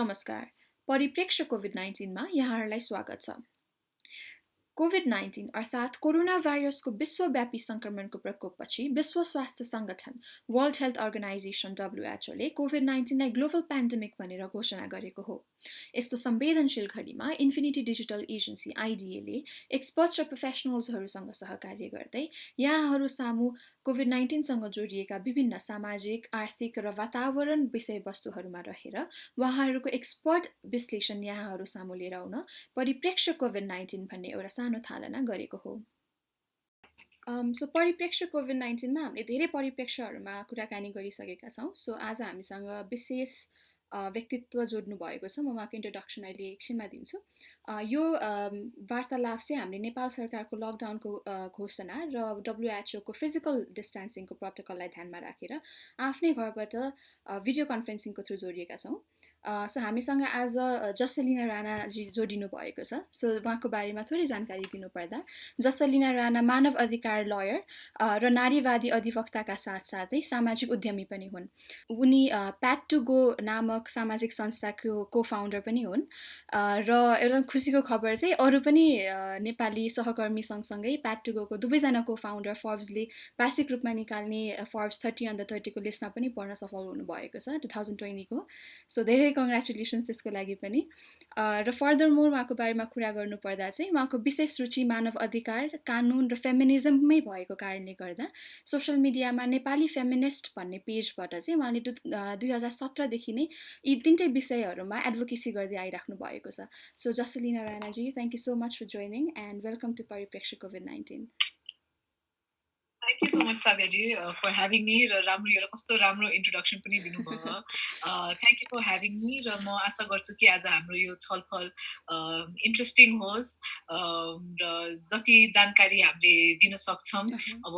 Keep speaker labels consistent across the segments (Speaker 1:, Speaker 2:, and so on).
Speaker 1: नमस्कार, परिप्रेक्ष्य कोभिड-19 मा यहाँहरूलाई स्वागत छ। कोभिड-19 अर्थात् कोरोना भाइरसको विश्वव्यापी संक्रमणको प्रकोपपछि विश्व स्वास्थ्य संगठन वर्ल्ड हेल्थ अर्गनाइजेसन WHO ले कोभिड-19 लाई ग्लोबल पेन्डेमिक भनेर घोषणा गरेको हो। यस्तो संवेदनशील घडीमा इन्फिनिटी डिजिटल एजेन्सी IDA ले एक्सपर्ट्स र प्रोफेसनल्सहरूसँग सहकार्य गर्दै यहाँहरू सामु कोभिड-19 सँग जोडिएका विभिन्न सामाजिक, आर्थिक र वातावरण विषयवस्तुहरूमा रहेर उहाँहरूको एक्सपर्ट विश्लेषण यहाँहरू सामु लिएर आउन परिप्रेक्ष्य कोभिड-19 भन्ने एउटा सानो थालना गरेको हो। सो परिप्रेक्ष्य कोभिड-19 मा हामीले धेरै परिप्रेक्ष्यहरूमा कुराकानी गरिसकेका छौँ। सो आज हामीसँग विशेष व्यक्तित्व जोड्नु भएको छ। म उहाँको इन्ट्रोडक्सन अहिले एकछिनमा दिन्छु। यो वार्तालाप चाहिँ हामीले नेपाल सरकारको लकडाउनको घोषणा र WHO को फिजिकल डिस्टेन्सिङको प्रोटोकललाई ध्यानमा राखेर आफ्नै घरबाट भिडियो कन्फरेन्सिङको थ्रु जोडिएका छौँ। सो हामीसँग आज जसेलिना राणा जी जोडिनु भएको छ। सो उहाँको बारेमा थोरै जानकारी दिनुपर्दा जसेलिना राणा मानव अधिकार लयर र नारीवादी अधिवक्ताका साथसाथै सामाजिक उद्यमी पनि हुन्। उनी प्याड टु गो नामक सामाजिक संस्थाको को-फाउन्डर पनि हुन् र एउटा खुसीको खबर चाहिँ अरू पनि नेपाली सहकर्मी सँगसँगै प्याड टु गोको दुवैजना को-फाउन्डर फोर्ब्सले वार्षिक रूपमा निकाल्ने फोर्ब्स 30 under 30 को लिस्टमा पनि पढ्न सफल हुनुभएको छ 2020 को। सो धेरै कङ्ग्रेचुलेसन्स त्यसको लागि पनि। र फर्दर मोर उहाँको बारेमा कुरा गर्नुपर्दा चाहिँ उहाँको विशेष रुचि मानव अधिकार, कानुन र फेमिनिजममै भएको कारणले गर्दा सोसल मिडियामा नेपाली फेमिनिस्ट भन्ने पेजबाट चाहिँ उहाँले 2017 देखि नै यी तीनटै विषयहरूमा एडभोकेसी गर्दै आइराख्नु भएको छ। So Jaselina Ranaji, thank you so much for joining and welcome to परिप्रेक्ष्य कोभिड-19।
Speaker 2: Thank you so much, Sabiya ji, for having me. राम्रो कस्तो राम्रो इन्ट्रोडक्सन पनि दिनुभयो। Thank you for having me. र म आशा गर्छु कि आज हाम्रो यो छलफल इन्ट्रेस्टिङ होस् र जति जानकारी हामीले दिन सक्छौँ। अब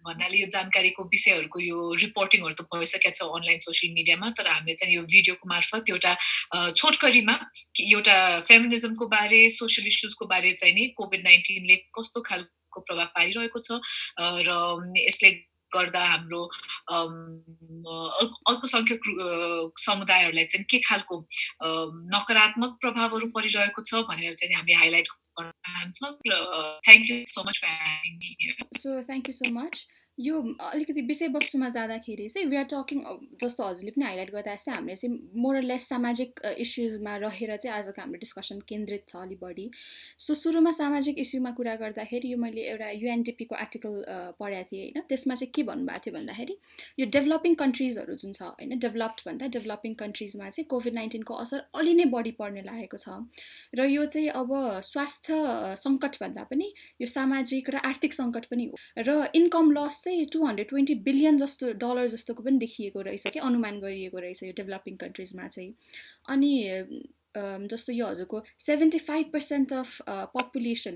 Speaker 2: भन्नाले यो जानकारीको विषयहरूको यो रिपोर्टिङहरू त भइसकेको छ अनलाइन सोशल मिडियामा, तर हामीले चाहिँ यो भिडियोको मार्फत एउटा छोटकरीमा एउटा फेमिनिजमको बारे, सोशल इस्युजको बारे चाहिँ नि कोभिड-19 ले कस्तो खालको को प्रभाव पारिरहेको छ र यसले गर्दा हाम्रो अल्पसंख्यक समुदायहरूलाई चाहिँ के खालको नकारात्मक प्रभावहरू परिरहेको छ भनेर चाहिँ हामीले हाइलाइट गर्न चाहन्छौँ र thank you so much for having me here.
Speaker 1: So thank you so much. यो अलिकति विषयवस्तुमा जाँदाखेरि चाहिँ वी आर टकिङ जस्तो हजुरले पनि हाइलाइट गर्दा जस्तै हामीले चाहिँ मोरलेस सामाजिक इस्युजमा रहेर चाहिँ आजको हाम्रो डिस्कसन केन्द्रित छ अलि बढी। सो सुरुमा सामाजिक इस्युमा कुरा गर्दाखेरि यो मैले एउटा UNDP को आर्टिकल पढेको थिएँ होइन। त्यसमा चाहिँ के भन्नुभएको थियो भन्दाखेरि यो डेभलपिङ कन्ट्रिजहरू जुन छ होइन, डेभलप्ड भन्दा डेभलपिङ कन्ट्रिजमा चाहिँ कोभिड-19 को असर अलि नै बढी पर्ने लागेको छ र यो चाहिँ अब स्वास्थ्य सङ्कट भन्दा पनि यो सामाजिक र आर्थिक सङ्कट पनि हो र इन्कम लस चाहिँ $220 बिलियन जस्तो डलर जस्तोको पनि देखिएको रहेछ कि अनुमान गरिएको रहेछ यो डेभलपिङ कन्ट्रिजमा चाहिँ। अनि जस्तो यो हजुरको 75% अफ पपुलेसन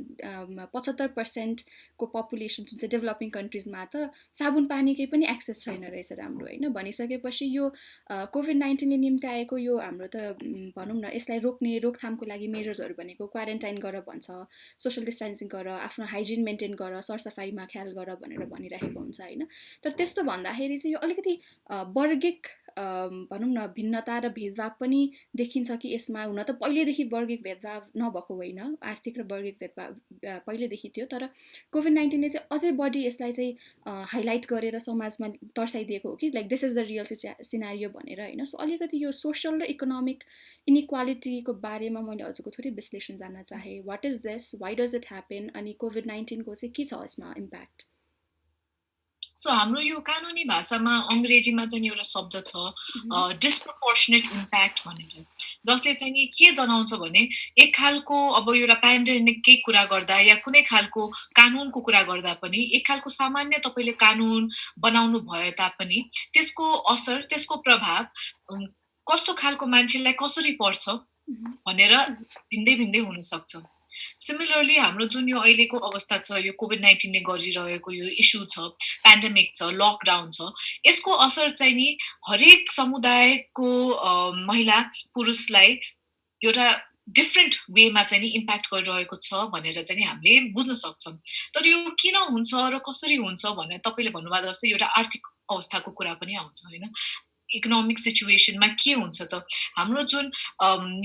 Speaker 1: 75% को पपुलेसन जुन चाहिँ डेभलपिङ कन्ट्रिजमा त साबुन पानीकै पनि एक्सेस छैन रहेछ राम्रो होइन। भनिसकेपछि यो कोभिड-19 ले निम्ति आएको यो हाम्रो त भनौँ न यसलाई रोक्ने रोकथामको लागि मेजर्सहरू भनेको क्वारेन्टाइन गर भन्छ, सोसल डिस्टेन्सिङ गर, आफ्नो हाइजिन मेन्टेन गर, सरसफाइमा ख्याल गर भनेर भनिरहेको हुन्छ होइन। तर त्यस्तो भन्दाखेरि चाहिँ यो अलिकति वर्गिक भनौँ न भिन्नता र भेदभाव पनि देखिन्छ कि यसमा। हुन त पहिलेदेखि वर्गिक भेदभाव नभएको होइन, आर्थिक र वर्गिक भेदभाव पहिलेदेखि थियो, तर कोभिड-19 ले चाहिँ अझै बढी यसलाई चाहिँ हाइलाइट गरेर समाजमा दर्शाइदिएको हो कि like this is the real scenario भनेर होइन। सो अलिकति यो सोसल र इकोनोमिक इनइक्वालिटीको बारेमा मैले हजुरको थोरै विश्लेषण जान्न चाहेँ। What is this, why does it happen, अनि कोभिड-19 को चाहिँ के छ यसमा इम्प्याक्ट?
Speaker 2: सो हाम्रो यो कानुनी भाषामा अंग्रेजीमा चाहिँ एउटा शब्द छ disproportionate impact भनेर, जसले चाहिँ नि के जनाउँछ भने एक खालको अब एउटा पेन्डेमिककै कुरा गर्दा या कुनै खालको कानुनको कुरा गर्दा पनि एक खालको सामान्य तपाईले कानुन बनाउनु भए तापनि त्यसको असर, त्यसको प्रभाव कस्तो खालको मान्छेलाई कसरी पर्छ भनेर भिन्दै भिन्दै हुन सक्छ। सिमिलरली हाम्रो जुन यो अहिलेको अवस्था छ, यो कोभिड-19 ले गरिरहेको यो इस्यु छ, पेन्डेमिक छ, लकडाउन छ, यसको असर चाहिँ नि हरेक समुदायको महिला पुरुषलाई एउटा डिफरेन्ट वेमा चाहिँ नि इम्प्याक्ट गरिरहेको छ भनेर चाहिँ नि हामीले बुझ्न सक्छौँ। तर यो किन हुन्छ र कसरी हुन्छ भनेर तपाईले भन्नुभएको जस्तै एउटा आर्थिक अवस्थाको कुरा पनि आउँछ हैन। इकोनोमिक सिचुएसनमा के हुन्छ त हाम्रो जुन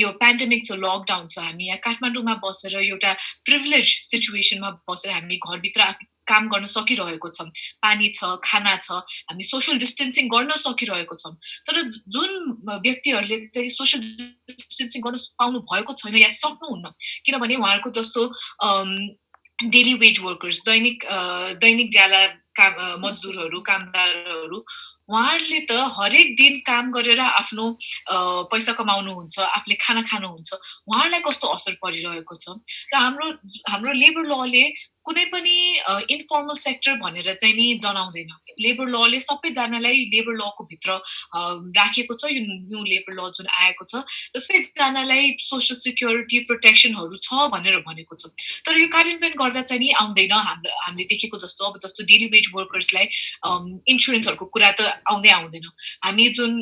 Speaker 2: यो पेन्डेमिक छ लकडाउन छ हामी यहाँ काठमाडौँमा बसेर एउटा प्रिभिलेज सिचुएसनमा बसेर हामी घरभित्र काम गर्न सकिरहेको छौँ पानी छ खाना छ हामी सोशल डिस्टेन्सिङ गर्न सकिरहेको छौँ तर जुन व्यक्तिहरूले चाहिँ सोशल डिस्टेन्सिङ गर्न पाउनु भएको छैन या सक्नुहुन्न किनभने उहाँहरूको जस्तो डेली वेज वर्कर्स दैनिक ज्याला मजदुरहरू कामदारहरू उहाँहरूले त हरेक दिन काम गरेर आफ्नो पैसा कमाउनुहुन्छ आफूले खाना खानुहुन्छ उहाँहरूलाई कस्तो असर परिरहेको छ र हाम्रो लेबर लले कुनै पनि इन्फर्मल सेक्टर भनेर चाहिँ नि जनाउँदैन लेबर लले सबैजनालाई लेबर लको भित्र राखेको छ यो न्यू लेबर ल जुन आएको छ र सबैजनालाई सोसल सिक्युरिटी प्रोटेक्सनहरू छ भनेर भनेको छ तर यो कार्यान्वयन गर्दा चाहिँ नि आउँदैन हामीले देखेको जस्तो अब जस्तो डेली वेज वर्कर्सलाई इन्सुरेन्सहरूको कुरा त आउँदैन हामी जुन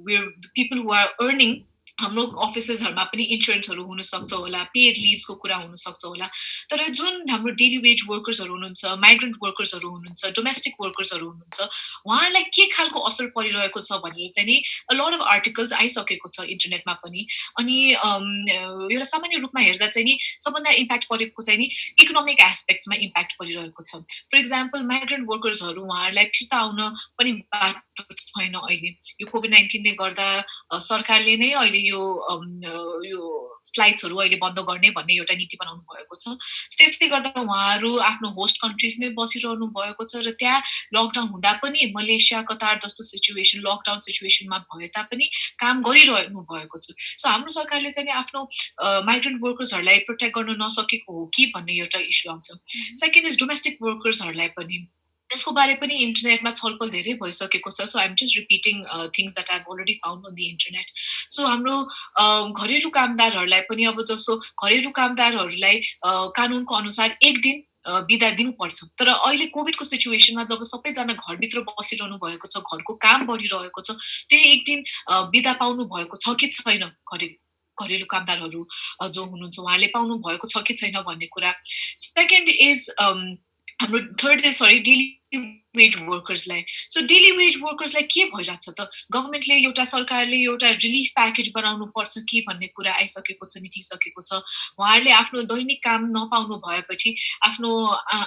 Speaker 2: पिपल हु आर अर्निङ हाम्रो अफिसेसहरूमा पनि इन्सुरेन्सहरू हुनसक्छ होला पेड लिभ्सको कुरा हुनसक्छ होला तर जुन हाम्रो डेली वेज वर्कर्सहरू हुनुहुन्छ माइग्रेन्ट वर्कर्सहरू हुनुहुन्छ डोमेस्टिक वर्कर्सहरू हुनुहुन्छ उहाँहरूलाई के खालको असर परिरहेको छ भनेर चाहिँ नि लट अफ आर्टिकल्स आइसकेको छ इन्टरनेटमा पनि अनि एउटा सामान्य रूपमा हेर्दा चाहिँ नि सबभन्दा इम्प्याक्ट परेको चाहिँ नि इकोनोमिक एस्पेक्ट्समा इम्प्याक्ट परिरहेको छ फर इक्जाम्पल माइग्रेन्ट वर्कर्सहरू उहाँहरूलाई फिर्ता आउन पनि बाटो छैन अहिले यो कोभिड-19ले गर्दा सरकारले नै अहिले यो फ्लाइट्सहरू अहिले बन्द गर्ने भन्ने एउटा नीति बनाउनु भएको छ त्यसले गर्दा उहाँहरू आफ्नो होस्ट कन्ट्रिजमै बसिरहनु भएको छ र त्यहाँ लकडाउन हुँदा पनि मलेसिया कतार जस्तो सिचुएसन लकडाउन सिचुएसनमा भए तापनि काम गरिरहनु भएको छ सो हाम्रो सरकारले चाहिँ आफ्नो माइग्रेन्ट वर्कर्सहरूलाई प्रोटेक्ट गर्न नसकेको हो कि भन्ने एउटा इस्यु आउँछ सेकेन्ड इज डोमेस्टिक वर्कर्सहरूलाई पनि त्यसको बारे पनि इन्टरनेटमा छलफल धेरै भइसकेको छ so I'm just repeating things that I've already found on the internet so हाम्रो घरेलु कामदारहरूलाई पनि अब जस्तो घरेलु कामदारहरूलाई कानुनको अनुसार एक दिन बिदा दिनुपर्छ तर अहिले कोभिडको सिचुएसनमा जब सबैजना घरभित्र बसिरहनु भएको छ घरको काम बढिरहेको छ त्यो एक दिन बिदा पाउनु भएको छ कि छैन घरेलु कामदारहरू जो हुनुहुन्छ उहाँले पाउनु भएको छ कि छैन भन्ने कुरा सेकेन्ड इज हाम्रो थर्ड इज डेली वेज वर्कर्सलाई सो डेली वेज वर्कर्सलाई के भइरहेछ त गभर्मेन्टले सरकारले एउटा रिलिफ प्याकेज बनाउनु पर्छ कि भन्ने कुरा आइसकेको छ नीतिसकेको छ उहाँहरूले आफ्नो दैनिक काम नपाउनु भएपछि आफ्नो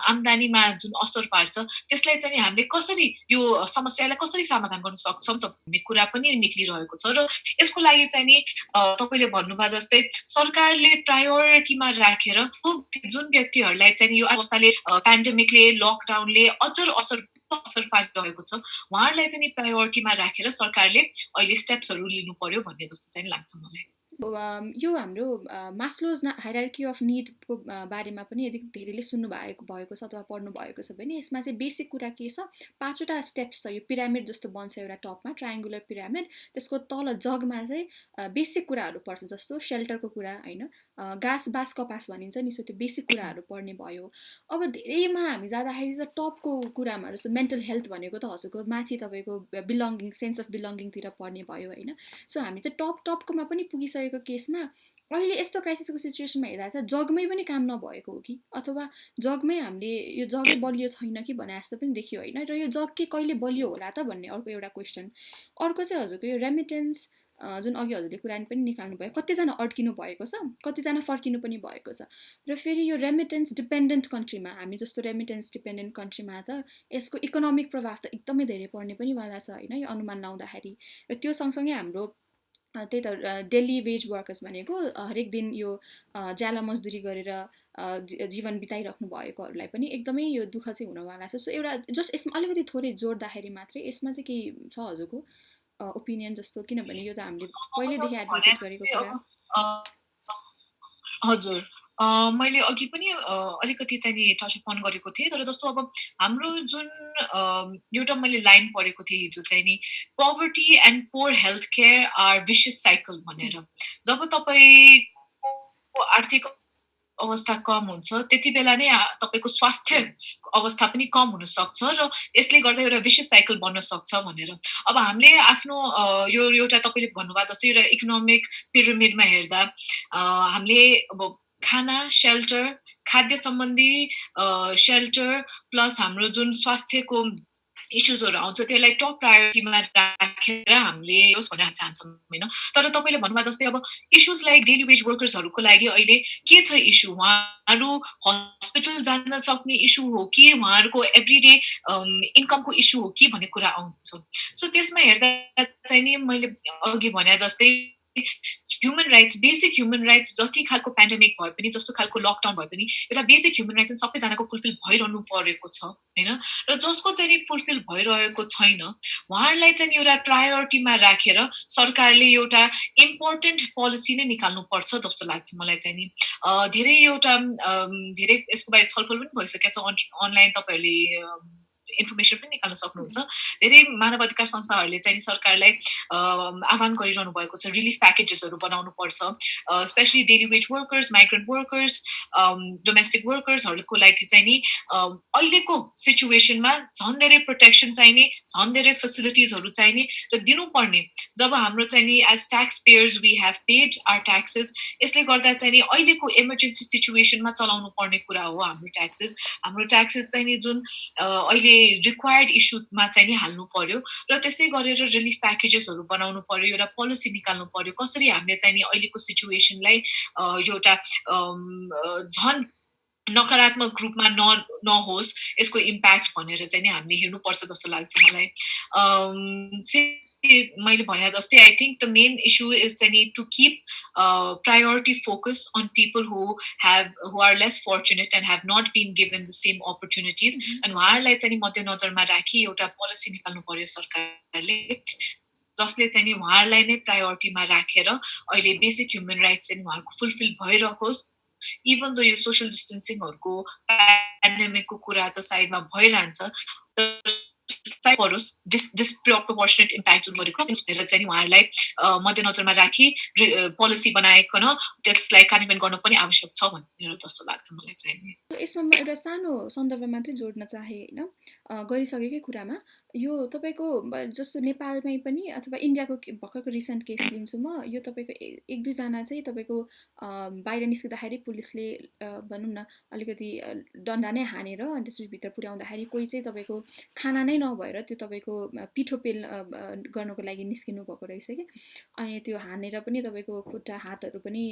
Speaker 2: आम्दानीमा जुन असर पार्छ त्यसलाई चाहिँ हामीले कसरी यो समस्यालाई कसरी समाधान गर्न सक्छौँ त भन्ने कुरा पनि निक्लिरहेको छ र यसको लागि चाहिँ नि तपाईँले भन्नुभयो जस्तै सरकारले प्रायोरिटीमा राखेर जुन व्यक्तिहरूलाई चाहिँ यो अवस्थाले पेन्डेमिकले लकडाउनले अझ असर पारिरहेको छ उहाँहरूलाई चाहिँ प्रायोरिटीमा राखेर सरकारले अहिले स्टेप्सहरू लिनु पर्यो भन्ने जस्तो चाहिँ लाग्छ मलाई
Speaker 1: यो हाम्रो मास्लोज हायरार्की अफ निडको बारेमा पनि यदि धेरैले सुन्नु भएको छ अथवा पढ्नु भएको छ भने यसमा चाहिँ बेसिक कुरा के छ 5वटा स्टेप्स छ यो पिरामिड जस्तो बन्छ एउटा टपमा ट्रायङ्गुलर पिरामिड त्यसको तल जगमा चाहिँ बेसिक कुराहरू पर्छ जस्तो सेल्टरको कुरा हैन घाँस बाँस कपास भनिन्छ नि सो त्यो बेसिक कुराहरू पढ्ने भयो अब धेरैमा हामी जाँदाखेरि चाहिँ टपको कुरामा जस्तो मेन्टल हेल्थ भनेको त हजुरको माथि तपाईँको बिलोङ्गिङ सेन्स अफ बिलोङ्गिङतिर पढ्ने भयो हैन सो हामी चाहिँ टपकोमा पनि पुगिसकेको केसमा अहिले यस्तो क्राइसिसको सिचुएसनमा हेर्दा चाहिँ जगमै पनि काम नभएको हो कि अथवा जगमै हामीले यो जगै बलियो छैन कि भने जस्तो पनि देखियो होइन र यो जग के कहिले बलियो होला त भन्ने अर्को एउटा क्वेसन अर्को चाहिँ हजुरको यो रेमिटेन्स जुन अघि हजुरले कुरा पनि निकाल्नु भयो कतिजना अड्किनु भएको छ कतिजना फर्किनु पनि भएको छ र फेरि यो रेमिटेन्स डिपेन्डेन्ट कन्ट्रीमा हामी जस्तो रेमिटेन्स डिपेन्डेन्ट कन्ट्रीमा त यसको इकोनोमिक प्रभाव त एकदमै धेरै पर्ने पनि वाला छ होइन यो अनुमान लाउँदाखेरि र त्यो सँगसँगै हाम्रो त्यही त डेली वेज वर्कर्स भनेको हरेक दिन यो ज्याला मजदुरी गरेर जीवन बिताइराख्नु भएकोहरूलाई पनि एकदमै यो दुःख चाहिँ हुनवाला छ सो एउटा जस्ट यसमा अलिकति थोरै जोड्दाखेरि मात्रै यसमा चाहिँ के छ हजुरको ओपिनियन जस्तो किनभने यो त हामीले पहिल्यैदेखि एडभोकेट गरेको कुरा
Speaker 2: हजुर मैले अघि पनि अलिकति चाहिँ नि टच अन गरेको थिएँ तर जस्तो अब हाम्रो जुन एउटा मैले लाइन पढेको थिएँ हिजो चाहिँ नि poverty and poor health care are vicious cycle भनेर जब तपाईँको आर्थिक अवस्था कम हुन्छ त्यति बेला नै तपाईको स्वास्थ्य अवस्था पनि कम हुन सक्छ र यसले गर्दा एउटा विशियस साइकल बन्न सक्छ भनेर अब हामीले आफ्नो यो एउटा तपाईले भन्नुभयो जस्तै एउटा इकोनोमिक पिरामिडमा हेर्दा हामीले अब खाना शेल्टर खाद्य सम्बन्धी शेल्टर प्लस हाम्रो जुन स्वास्थ्यको इश्युजहरू आउँछ त्यसलाई टप प्रायोरिटीमा राखेर हामीले होस् भनेर चाहन्छौँ होइन। तर तपाईँले भन्नुभयो जस्तै अब इस्युज लाइक डेली वेज वर्कर्सहरूको लागि अहिले के छ इस्यु, उहाँहरू हस्पिटल जान सक्ने इस्यु हो कि उहाँहरूको एभ्रिडे इन्कमको इस्यु हो कि भन्ने कुरा आउँछ। सो त्यसमा हेर्दा चाहिँ नि मैले अघि भने जस्तै human rights, basic human rights जति खालको पेन्डेमिक भए पनि, जस्तो खालको लकडाउन भए पनि एउटा बेसिक ह्युमन राइट्स सबैजनाको फुलफिल भइरहनु परेको छ होइन। र जसको चाहिँ नि फुलफिल भइरहेको छैन उहाँहरूलाई चाहिँ एउटा प्रायोरिटीमा राखेर सरकारले एउटा इम्पोर्टेन्ट पोलिसी नै निकाल्नुपर्छ जस्तो लाग्छ मलाई चाहिँ नि। धेरै एउटा धेरै यसको बारे छलफल पनि भइसकेको छ अनलाइन, तपाईँहरूले इन्फर्मेसन पनि निकाल्न सक्नुहुन्छ। धेरै मानवाधिकार संस्थाहरूले चाहिँ सरकारलाई आह्वान गरिरहनु भएको छ रिलिफ प्याकेजेसहरू बनाउनु पर्छ, specially daily wage workers, migrant workers, domestic वर्कर्सहरूको लागि चाहिँ नि अहिलेको सिचुएसनमा झन् धेरै प्रोटेक्सन चाहिने, झन् धेरै फेसिलिटिजहरू चाहिने र दिनुपर्ने। जब हाम्रो चाहिँ नि as taxpayers we have paid our taxes, यसले गर्दा चाहिँ नि अहिलेको इमर्जेन्सी सिचुएसनमा चलाउनु पर्ने कुरा हो हाम्रो ट्याक्सेस। हाम्रो ट्याक्सेस चाहिँ नि जुन अहिले रिक्वायर्ड इस्युमा चाहिँ नि हाल्नु पर्यो र त्यसै गरेर रिलिफ प्याकेजेसहरू बनाउनु पर्यो, एउटा पोलिसी निकाल्नु पर्यो कसरी हामीले चाहिँ नि अहिलेको सिचुएसनलाई एउटा झन् नकारात्मक रूपमा नहोस् यसको इम्प्याक्ट भनेर चाहिँ नि हामीले हेर्नुपर्छ जस्तो लाग्छ मलाई। मैले भने जस्तै I think the main issue is चाहिँ नि to keep priority focus on people who are less fortunate and have not been given the same opportunities. अनि उहाँहरूलाई चाहिँ नि मध्यनजरमा राखी एउटा पोलिसी निकाल्नु पर्यो सरकारले जसले चाहिँ नि उहाँहरूलाई नै प्रायोरिटीमा राखेर अहिले बेसिक ह्युमन राइट्स चाहिँ उहाँहरूको फुलफिल भइरहोस्। इभन दो यो सोसियल डिस्टेन्सिङहरूको पेन्डेमिकको कुरा त साइडमा भइरहन्छ, डिस्प्रोपोर्सनेट इम्प्याक्ट जुन गरेको भनेर चाहिँ उहाँहरूलाई मध्यनजरमा राखी पोलिसी बनाइकन त्यसलाई कार्यान्वयन गर्न पनि आवश्यक छ भनेर जस्तो लाग्छ मलाई चाहिँ।
Speaker 1: यसमा म एउटा सानो सन्दर्भ मात्रै जोड्न चाहे होइन, गरिसकेकै कुरामा यो तपाईँको जस्तो नेपालमै पनि अथवा इन्डियाको भर्खरको रिसेन्ट केस लिन्छु म, यो तपाईँको एक दुईजना चाहिँ तपाईँको बाहिर निस्किँदाखेरि पुलिसले भनौँ न अलिकति डन्डा नै हानेर अनि त्यसपछि भित्र पुर्याउँदाखेरि कोही चाहिँ तपाईँको खाना नै नभएर त्यो तपाईँको पिठो पेल गर्नको लागि निस्किनु भएको रहेछ कि। अनि त्यो हानेर पनि तपाईँको खुट्टा हातहरू पनि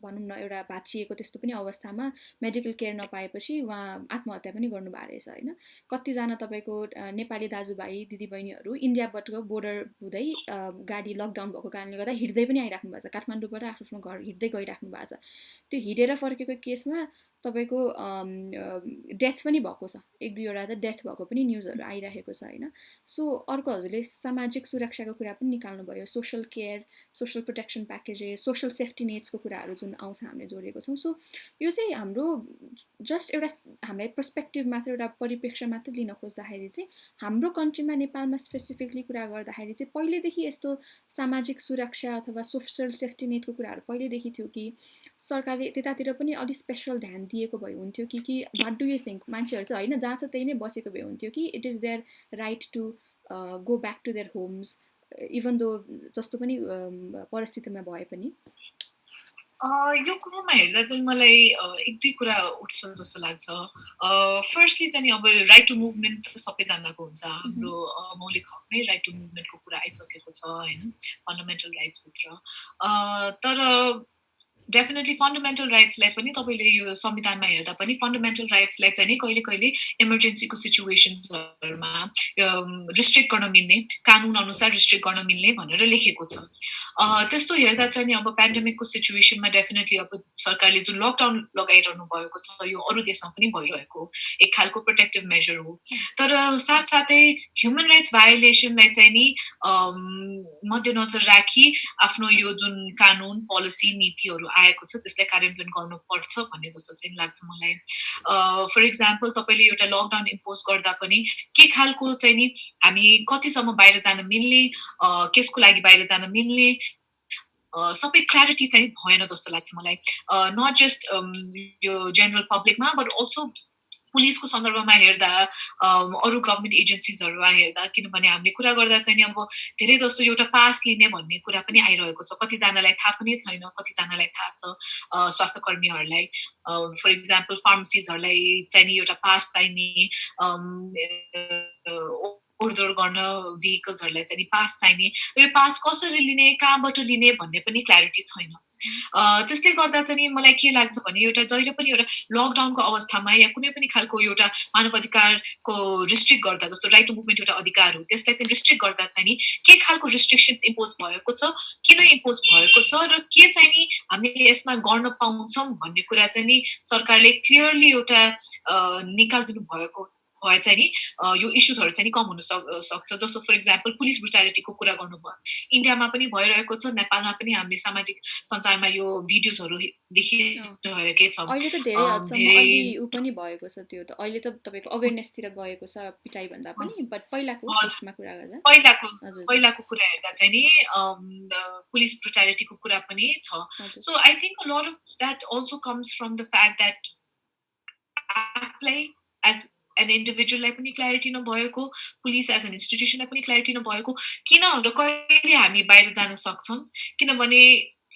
Speaker 1: भनौँ न एउटा भाँचिएको त्यस्तो पनि अवस्थामा मेडिकल केयर नपाएपछि उहाँ आत्महत्या पनि गर्नुभएको रहेछ होइन। कतिजना तपाईँको नेपाली दाजुभाइ दिदीबहिनीहरू इन्डियाबाट बोर्डर हुँदै गाडी लकडाउन भएको कारणले गर्दा हिँड्दै पनि आइराख्नु भएको छ, काठमाडौँबाट आफ्नो घर हिँड्दै गइराख्नु भएको छ। त्यो हिँडेर फर्केको केसमा तपाईँको डेथ पनि भएको छ, एक दुईवटा त डेथ भएको पनि न्युजहरू आइरहेको छ होइन। सो अर्को हजुरले सामाजिक सुरक्षाको कुरा पनि निकाल्नु भयो, social care, social protection packages, social safety नेट्सको कुराहरू जुन आउँछ हामीले जोडेको छौँ। सो यो चाहिँ हाम्रो जस्ट एउटा हामीलाई पर्सपेक्टिभ मात्र, एउटा परिप्रेक्ष्य मात्र लिन खोज्दाखेरि चाहिँ हाम्रो कन्ट्रीमा नेपालमा स्पेसिफिकली कुरा गर्दाखेरि चाहिँ पहिलेदेखि यस्तो सामाजिक सुरक्षा अथवा सोसल सेफ्टी नेटको कुराहरू पहिलेदेखि थियो कि सरकारले त्यतातिर पनि अलिक स्पेसल ध्यान दिएको भए हुन्थ्यो कि वाट डु यु थिङ्क? मान्छेहरू चाहिँ होइन जहाँ छ त्यही नै बसेको भए हुन्थ्यो कि it is their right to go back to their homes even though जस्तो पनि परिस्थितिमा भए पनि?
Speaker 2: यो कुरोमा हेर्दा चाहिँ मलाई एक दुई कुरा उठ्छ जस्तो लाग्छ। फर्स्टली चाहिँ अब राइट टु मुभमेन्ट सबैजनाको हुन्छ, हाम्रो मौलिक हकमै राइट टु मुभमेन्टको कुरा आइसकेको छ होइन फन्डामेन्टल राइट्सभित्र। तर डेफिनेटली फन्डामेन्टल राइट्सलाई पनि तपाईँले यो संविधानमा हेर्दा पनि फन्डामेन्टल राइट्सलाई चाहिँ नि कहिले कहिले इमर्जेन्सीको सिचुएसन्सहरूमा रिस्ट्रिक्ट गर्न मिल्ने, कानुन अनुसार रिस्ट्रिक्ट गर्न मिल्ने भनेर लेखेको छ। त्यस्तो हेर्दा चाहिँ नि अब पेन्डेमिकको सिचुएसनमा डेफिनेटली अब सरकारले जुन लकडाउन लगाइरहनु भएको छ यो अरू देशमा पनि भइरहेको एक खालको प्रोटेक्टिभ मेजर हो। तर साथसाथै ह्युमन राइट्स भायोलेसनलाई चाहिँ नि मध्यनजर राखी आफ्नो यो जुन कानुन पोलिसी नीतिहरू आएको छ त्यसलाई कार्यान्वयन गर्नुपर्छ भन्ने जस्तो चाहिँ लाग्छ मलाई। फर इक्जाम्पल तपाईँले एउटा लकडाउन इम्पोज गर्दा पनि के खालको चाहिँ नि हामी कतिसम्म बाहिर जान मिल्ने, केसको लागि बाहिर जान मिल्ने सबै क्ल्यारिटी चाहिँ भएन जस्तो लाग्छ मलाई। नट जस्ट यो जेनरल पब्लिकमा बट अल्सो पुलिसको सन्दर्भमा हेर्दा अरू गभर्मेन्ट एजेन्सिजहरूमा हेर्दा किनभने हामीले कुरा गर्दा चाहिँ अब धेरै जस्तो एउटा पास लिने भन्ने कुरा पनि आइरहेको छ कतिजनालाई थाहा पनि छैन कतिजनालाई थाहा छ स्वास्थ्य कर्मीहरूलाई फर इक्जाम्पल फार्मेसिजहरूलाई चाहिने एउटा पास चाहिने ओहोरदोहोर गर्न भेहिकल्सहरूलाई चाहिँ पास चाहिने यो पास कसरी लिने कहाँबाट लिने भन्ने पनि क्ल्यारिटी छैन त्यसले गर्दा चाहिँ मलाई के लाग्छ भने एउटा जहिले पनि एउटा लकडाउनको अवस्थामा या कुनै पनि खालको एउटा मानव अधिकारको रिस्ट्रिक्ट गर्दा जस्तो राइट टु मुभमेन्ट एउटा अधिकार हो त्यसलाई चाहिँ रिस्ट्रिक्ट गर्दा चाहिँ नि के खालको रिस्ट्रिक्सन्स इम्पोज भएको छ किन इम्पोज भएको छ र के चाहिँ नि हामीले यसमा गर्न पाउँछौँ भन्ने कुरा चाहिँ नि सरकारले क्लियरली एउटा निकालिदिनु भएको भए चाहिँ नि यो इस्युजहरू चाहिँ नि कम हुन सक्छ जस्तो फर इक्जाम्पल पुलिस ब्रुटालिटीको कुरा गर्नुभयो इन्डियामा पनि भइरहेको छ नेपालमा पनि हामीले सामाजिक सञ्चारमा यो भिडियोजहरू देखिरहेकै छौँ
Speaker 1: अहिले त धेरै हदसम्म अलि उ पनि भएको छ त्यो त अहिले त तपाईँको अवेरनेसतिर गएको छ पिटाइ भन्दा पनि बट पहिलाको केसमा कुरा गर्दा
Speaker 2: पहिलाको कुरा हेर्दा चाहिँ नि पुलिस ब्रुटालिटीको कुरा पनि छ so I think a lot of that also comes from the fact that आफूलाई एज एन इन्डिभिजुअललाई पनि क्ल्यारिटी नभएको पुलिस एज एन इन्स्टिट्युसनलाई पनि क्ल्यारिटी नभएको किन र कहिले हामी बाहिर जान सक्छौँ किनभने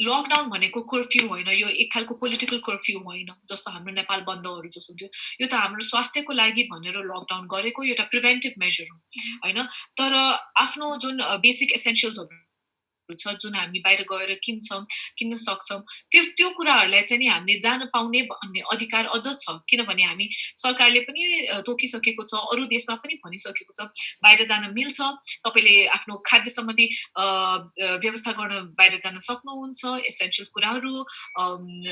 Speaker 2: लकडाउन भनेको कर्फ्यू होइन यो एक खालको पोलिटिकल कर्फ्यू होइन जस्तो हाम्रो नेपाल बन्दहरू जस्तो थियो यो त हाम्रो स्वास्थ्यको लागि भनेर लकडाउन गरेको एउटा प्रिभेन्टिभ मेजर हो होइन तर आफ्नो जुन बेसिक एसेन्सियल्सहरू छ जुन हामी बाहिर गएर किन्न सक्छौँ त्यो कुराहरूलाई चाहिँ नि हामीले जान पाउने भन्ने अधिकार अझ छ किनभने हामी सरकारले पनि तोकिसकेको छ अरू देशमा पनि भनिसकेको छ बाहिर जान मिल्छ तपाईँले आफ्नो खाद्य सम्बन्धी व्यवस्था गर्न बाहिर जान सक्नुहुन्छ एसेन्सियल कुराहरू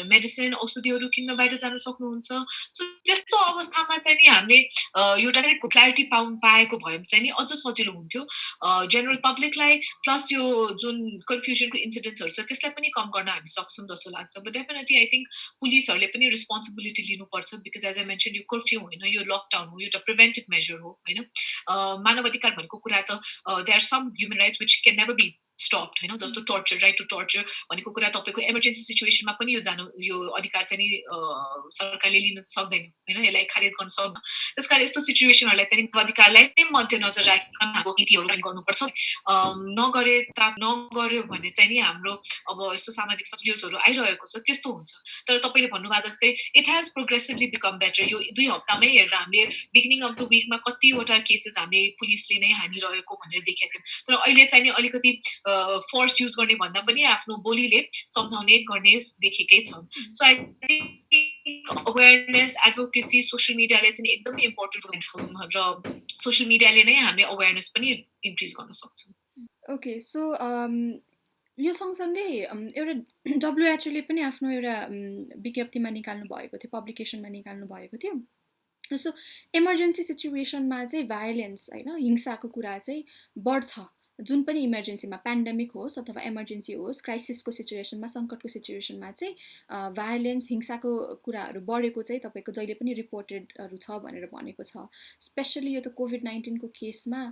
Speaker 2: मेडिसिन औषधिहरू किन्न बाहिर जान सक्नुहुन्छ सो त्यस्तो अवस्थामा चाहिँ नि हामीले एउटा क्ल्यारिटी पाएको भए चाहिँ नि अझ सजिलो हुन्थ्यो जेनरल पब्लिकलाई प्लस यो जुन कन्फ्युजनको इन्सिडेन्ट्सहरू छ त्यसलाई पनि कम गर्न हामी सक्छौँ जस्तो लाग्छ बट डेफिनेटली आई थिङ्क पुलिसहरूले पनि रेस्पोन्सिबिलिटी लिनुपर्छ बिकज एज आई मेन्सन यो कर्फ्यू होइन यो लकडाउन हो एउटा प्रिभेन्टिभ मेजर हो होइन मानव अधिकार भनेको कुरा त there are some human rights which can never be stopped होइन जस्तो टर्चर राइट टु टर्चर भनेको कुरा तपाईँको इमर्जेन्सी सिचुएसनमा पनि यो अधिकार चाहिँ नि सरकारले लिन सक्दैन होइन यसलाई खारेज गर्न सक्दैन त्यस कारण यस्तो सिचुएसनहरूलाई चाहिँ अधिकारलाई नै मध्यनजर राखिकन हाम्रो नीतिहरू गर्नुपर्छ नगर्यो भने चाहिँ नि हाम्रो अब यस्तो सामाजिक सब्जेक्ट्सहरू आइरहेको छ त्यस्तो हुन्छ तर तपाईँले भन्नुभयो जस्तै it has progressively become better यो 2 हप्तामै हेर्दा हामीले बिगिनिङ अफ द विकमा कतिवटा केसेस हामीले पुलिसले नै हानिरहेको भनेर देखेका थियौँ तर अहिले चाहिँ नि अलिकति फोर्स युज गर्ने भन्दा पनि आफ्नो बोलीले सम्झाउने गर्ने देखेकै छौँ so I think awareness advocacy social मिडियाले चाहिँ एकदमै इम्पोर्टेन्ट र सोसियल मिडियाले नै हामीले अवेरनेस पनि इन्क्रिज गर्न सक्छौँ
Speaker 1: ओके सो यो सँगसँगै एउटा डब्लुएचओले पनि आफ्नो एउटा विज्ञप्तिमा निकाल्नु भएको थियो पब्लिकेसनमा निकाल्नु भएको थियो सो इमर्जेन्सी सिचुएसनमा चाहिँ भायोलेन्स होइन हिंसाको कुरा चाहिँ बढ्छ जुन पनि इमर्जेन्सीमा पेन्डेमिक होस् अथवा इमर्जेन्सी होस् क्राइसिसको सिचुएसनमा सङ्कटको सिचुएसनमा चाहिँ भायोलेन्स हिंसाको कुराहरू बढेको चाहिँ तपाईँको जहिले पनि रिपोर्टेडहरू छ भनेर भनेको छ स्पेसली यो त कोभिड-19को केसमा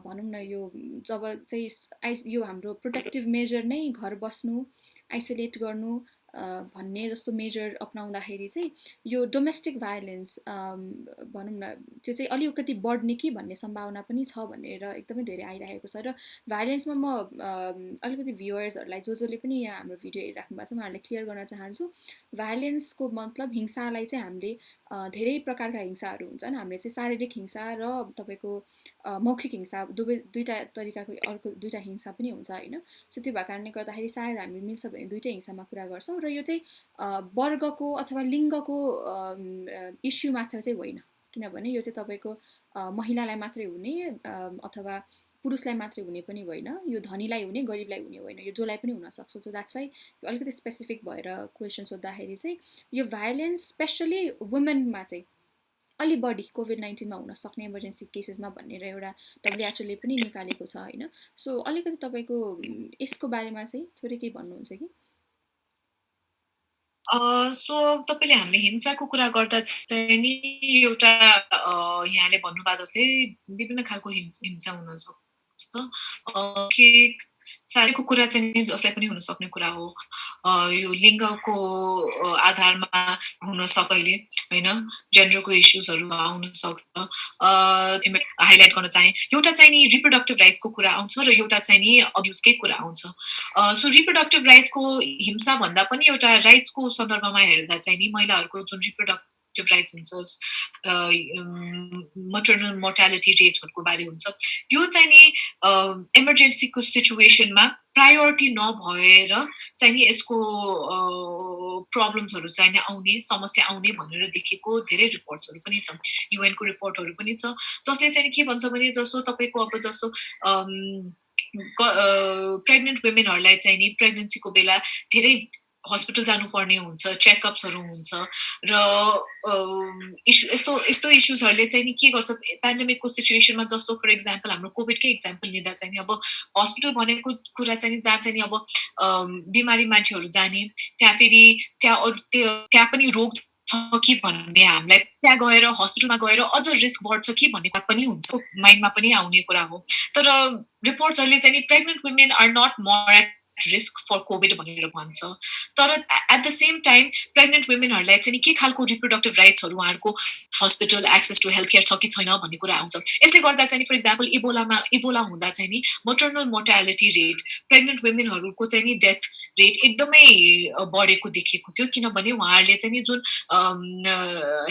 Speaker 1: भनौँ न यो जब चाहिँ यो हाम्रो प्रोटेक्टिभ मेजर नै घर बस्नु आइसोलेट गर्नु भन्ने जस्तो मेजर अपनाउँदाखेरि चाहिँ यो डोमेस्टिक भायोलेन्स भनौँ न त्यो चाहिँ अलिकति बढ्ने कि भन्ने सम्भावना पनि छ भनेर एकदमै धेरै आइरहेको छ र भायोलेन्समा म अलिकति भ्युवर्सहरूलाई जसले पनि यहाँ हाम्रो भिडियो हेरिराख्नु भएको छ उहाँहरूलाई क्लियर गर्न चाहन्छु भायोलेन्सको मतलब हिंसालाई चाहिँ हामीले धेरै प्रकारका हिंसाहरू हुन्छन् हामीले चाहिँ शारीरिक हिंसा र तपाईँको मौखिक हिंसा दुईवटा तरिकाको अर्को दुईवटा हिंसा पनि हुन्छ होइन सो त्यो भएको कारणले गर्दाखेरि सायद हामी मिल्छ भने दुईवटै हिंसामा कुरा गर्छौँ र यो चाहिँ वर्गको अथवा लिङ्गको इस्यु मात्र चाहिँ होइन किनभने यो चाहिँ तपाईँको महिलालाई मात्रै हुने अथवा पुरुषलाई मात्रै हुने पनि होइन यो धनीलाई हुने गरिबलाई हुने होइन यो जसलाई पनि हुनसक्छ सो द्याट्स वाइ अलिकति स्पेसिफिक भएर क्वेसन सोद्धाखेरि चाहिँ यो भायोलेन्स स्पेसली वुमेनमा चाहिँ अलि बढी कोभिड-19मा हुन सक्ने इमर्जेन्सी केसेसमा भनेर एउटा डब्लुएचओले पनि निकालेको छ होइन सो अलिकति तपाईँको यसको बारेमा चाहिँ थोरै केही भन्नुहुन्छ कि
Speaker 2: सो तपाईँले हामीले हिंसाको कुरा गर्दा चाहिँ नि एउटा यहाँले भन्नुभएको जस्तै विभिन्न खालको हिंसा हुन सक्छ सायको कुरा चाहिँ जसलाई पनि हुन सक्ने कुरा हो। यो लिङ्गको आधारमा हुन सकैले हैन, जेन्डरको इश्युजहरू आउन सक्छ। हाइलाइट गर्न चाहे एउटा चाहिँ नि रिप्रोडक्टिभ राइट्सको कुरा आउँछ र एउटा चाहिँ नि अब्युजकै कुरा आउँछ। सो रिप्रोडक्टिभ राइट्सको हिंसा भन्दा पनि एउटा राइट्सको सन्दर्भमा हेर्दा चाहिँ नि महिलाहरूको जुन रिप्रोडक्टिभ राइट्स हुन्छ, मटर्नल मोर्टालिटी रेट्सहरूको बारे हुन्छ, यो चाहिँ नि इमर्जेन्सीको सिचुएसनमा प्रायोरिटी नभएर चाहिँ नि यसको प्रब्लम्सहरू चाहिँ नि आउने, समस्या आउने भनेर देखेको धेरै रिपोर्ट्सहरू पनि छ। युएनको रिपोर्टहरू पनि छ, जसले चाहिँ के भन्छ भने जस्तो तपाईँको अब जस्तो प्रेग्नेन्ट वुमेनहरूलाई चाहिँ नि प्रेग्नेन्सीको बेला धेरै हस्पिटल जानुपर्ने हुन्छ, चेकअप्सहरू हुन्छ र यस्तो इस्युजहरूले चाहिँ नि के गर्छ, पेन्डेमिकको सिचुएसनमा जस्तो फर इक्जाम्पल हाम्रो कोभिडकै इक्जाम्पल लिँदा चाहिँ नि अब हस्पिटल भनेको कुरा चाहिँ नि जहाँ चाहिँ नि अब बिमारी मान्छेहरू जाने, त्यहाँ फेरि त्यहाँ पनि रोग छ कि भन्ने हामीलाई त्यहाँ गएर हस्पिटलमा गएर अझ रिस्क बढ्छ कि भन्ने कुरा पनि हुन्छ, माइन्डमा पनि आउने कुरा हो। तर रिपोर्ट्सहरूले चाहिँ नि pregnant women are not more at risk for COVID भनेर भन्छ। तर at the same time pregnant वुमेनहरूलाई चाहिँ नि के खालको रिप्रोडक्टिभ राइट्सहरू उहाँहरूको hospital access to health care छ कि छैन भन्ने कुरा आउँछ। यसले गर्दा चाहिँ फर इक्जाम्पल इबोला हुँदा चाहिँ नि मटर्नल मोर्टालिटी रेट, प्रेग्नेन्ट वुमेनहरूको चाहिँ नि डेथ रेट एकदमै बढेको देखिएको थियो, किनभने उहाँहरूले चाहिँ नि जुन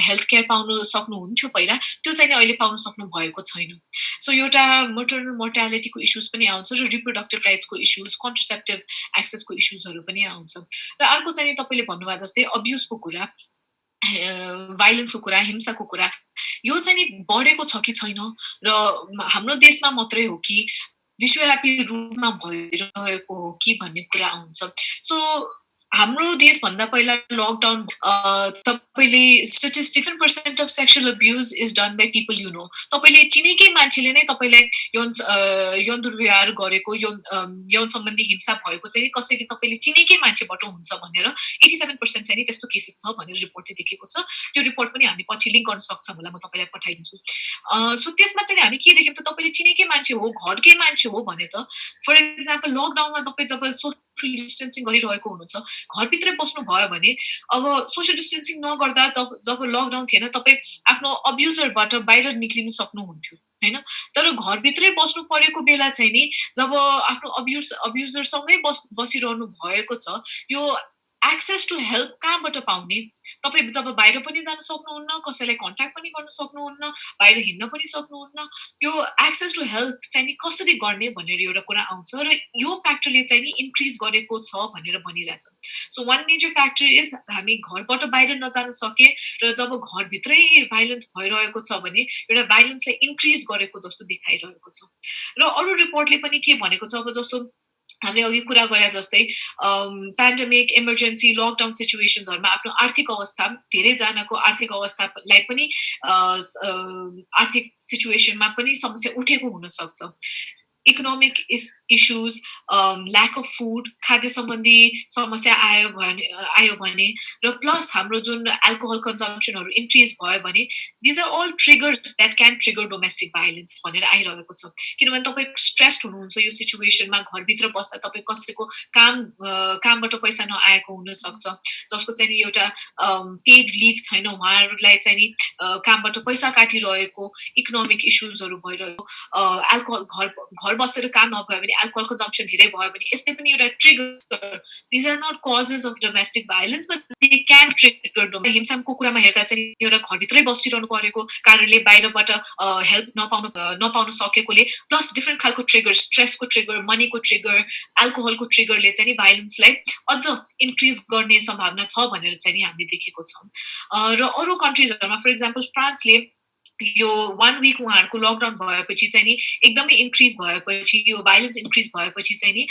Speaker 2: हेल्थ केयर पाउनु सक्नुहुन्थ्यो पहिला, त्यो चाहिँ नि अहिले पाउन सक्नु भएको छैन। सो एउटा मटर्नल मोर्टालिटीको इस्युज पनि आउँछ र रिप्रोडक्टिभ राइट्सको इस्युज, कन्ट्रासेप्टिभ एक्सेसको इस्युजहरू पनि आउँछ। र अर्को चाहिँ तपाईँले भन्नुभयो जस्तै अब्युजको कुरा, भाइलेन्सको कुरा, हिंसाको कुरा, यो चाहिँ नि बढेको छ कि छैन र हाम्रो देशमा मात्रै हो कि विश्वव्यापी रूपमा भइरहेको हो कि भन्ने कुरा आउँछ। सो हाम्रो देशभन्दा पहिला लकडाउन तपाईँले statistics 7% of sexual abuse is done by people you know. तपाईँले चिनेकै मान्छेले नै तपाईँलाई यौन दुर्व्यवहार गरेको, यौन सम्बन्धी हिंसा भएको चाहिँ कसैले तपाईँले चिनेकै मान्छेबाट हुन्छ भनेर 87% चाहिँ नि त्यस्तो केसेस छ भनेर रिपोर्टले देखेको छ। त्यो रिपोर्ट पनि हामीले पछि लिङ्क गर्न सक्छौँ होला, म तपाईँलाई पठाइदिन्छु। सो त्यसमा चाहिँ हामी के देख्यौँ त, तपाईँले चिनेकै मान्छे हो, घरकै मान्छे हो भने त फर इक्जाम्पल लकडाउनमा तपाईँ जब सोसियल डिस्टेन्सिङ गरिरहेको हुनुहुन्छ, घरभित्रै बस्नु भयो भने अब सोसियल डिस्टेन्सिङ नगर्दा जब लकडाउन थिएन तपाईँ आफ्नो अब्युजरबाट बाहिर निक्लिन सक्नुहुन्थ्यो हैन। तर घरभित्रै बस्नु परेको बेला चाहिँ नि जब आफ्नो अब्युजरसँगै बसिरहनु भएको छ, यो एक्सेस टु हेल्प कहाँबाट पाउने, तपाईँ जब बाहिर पनि जान सक्नुहुन्न, कसैलाई कन्ट्याक्ट पनि गर्न सक्नुहुन्न, बाहिर हिँड्न पनि सक्नुहुन्न, यो एक्सेस टु हेल्प चाहिँ नि कसरी गर्ने भनेर एउटा कुरा आउँछ र यो फ्याक्टरले चाहिँ नि इन्क्रिज गरेको छ भनेर भनिरहेछ। So one major factor is हामी घरबाट बाहिर नजान सके र जब घरभित्रै भाइलेन्स भइरहेको छ भने एउटा भाइलेन्सलाई इन्क्रिज गरेको जस्तो देखाइरहेको छ। र अरू रिपोर्टले पनि के भनेको छ, अब जस्तो हामीले अघि कुरा गरे जस्तै पेन्डेमिक, इमर्जेन्सी, लकडाउन सिचुएसन्सहरूमा आफ्नो आर्थिक अवस्था, धेरैजनाको आर्थिक अवस्थालाई पनि आर्थिक सिचुएसनमा पनि समस्या उठेको हुनसक्छ। Economic issues, lack of food, खाद्य सम्बन्धी समस्या आयो भने र प्लस हाम्रो जुन एल्कोहल कन्जम्पसनहरू इन्क्रिज भयो भने these are all triggers that can trigger domestic violence भनेर आइरहेको छ। किनभने तपाईँ स्ट्रेस्ड हुनुहुन्छ यो सिचुएसनमा, घरभित्र बस्दा तपाईँ कसैको कामबाट पैसा नआएको हुनसक्छ, जसको चाहिँ नि एउटा पेड लिभ छैन, उहाँहरूलाई चाहिँ नि कामबाट पैसा काटिरहेको, इकोनोमिक इस्युजहरू भइरहेको, एल्कोहल घर बसेर काम नभयो भने एल्कोहल कन्जम्पसन धेरै भयो भने यसले पनि एउटा trigger, these are not causes of domestic violence but they can trigger. हिंसाको कुरामा हेर्दा चाहिँ एउटा घरभित्रै बसिरहनु परेको कारणले बाहिरबाट हेल्प नपाउन सकेकोले प्लस डिफ्रेन्ट खालको ट्रिगर, स्ट्रेसको ट्रिगर, मनीको ट्रिगर, एल्कोहलको ट्रिगरले चाहिँ नि भाइलेन्सलाई अझ इन्क्रिज गर्ने सम्भावना छ भनेर चाहिँ नि हामीले देखेको छौँ। र अरू कन्ट्रिजहरूमा फर इक्जाम्पल फ्रान्सले यो 1 विक उहाँहरूको लकडाउन भएपछि चाहिँ नि एकदमै इन्क्रिज भएपछि, यो भाइलेन्स इन्क्रिज भएपछि चाहिँ नि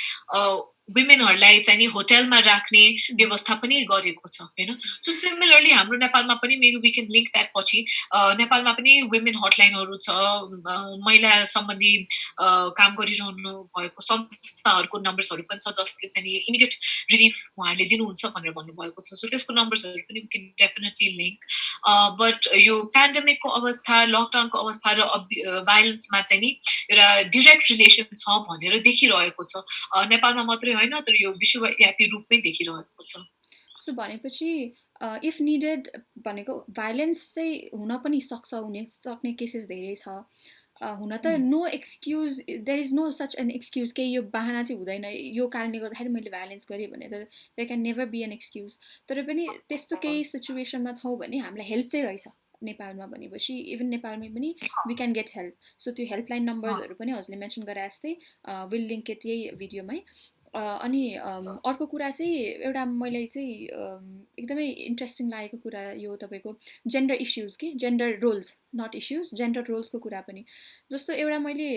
Speaker 2: वुमेनहरूलाई चाहिँ नि होटलमा राख्ने व्यवस्था पनि गरेको छ हैन सो सिमिलरली हाम्रो नेपालमा पनि maybe we can link that पछि नेपालमा पनि वुमेन हटलाइनहरू छ महिला सम्बन्धी काम गरिरहनु भएको संस्थाहरूको नम्बर्सहरू पनि छ जसले चाहिँ नि इमिडिएट रिलिफ उहाँहरूले दिनुहुन्छ भनेर भन्नुभएको छ सो त्यसको नम्बर्सहरू पनि we can definitely link but यो पेन्डेमिकको अवस्था लकडाउनको अवस्था र भाइलेन्समा चाहिँ नि एउटा डिरेक्ट रिलेसन छ भनेर देखिरहेको छ नेपालमा मात्रै होइन तर यो विश्वव्यापी रूपमै देखिरहेको छ
Speaker 1: सो भनेपछि इफ निडेड भनेको भाइलेन्स चाहिँ हुन पनि सक्ने केसेस धेरै छ हुन त no excuse there is no such an excuse केही यो बहाना चाहिँ हुँदैन यो कारणले गर्दाखेरि मैले भाइलेन्स गरेँ भने त there can never be an excuse तर पनि त्यस्तो केही सिचुएसनमा छौँ भने हामीलाई हेल्प चाहिँ रहेछ नेपालमा भनेपछि इभन नेपालमै पनि we can get help so त्यो हेल्पलाइन नम्बर्सहरू पनि हजुरले मेन्सन गरे जस्तै विल लिङ्क इट यही भिडियोमै अनि अर्को कुरा चाहिँ एउटा मैले चाहिँ एकदमै इन्ट्रेस्टिङ लागेको कुरा यो तपाईँको जेन्डर इस्युज कि gender roles not issues gender रोल्सको कुरा पनि जस्तो एउटा मैले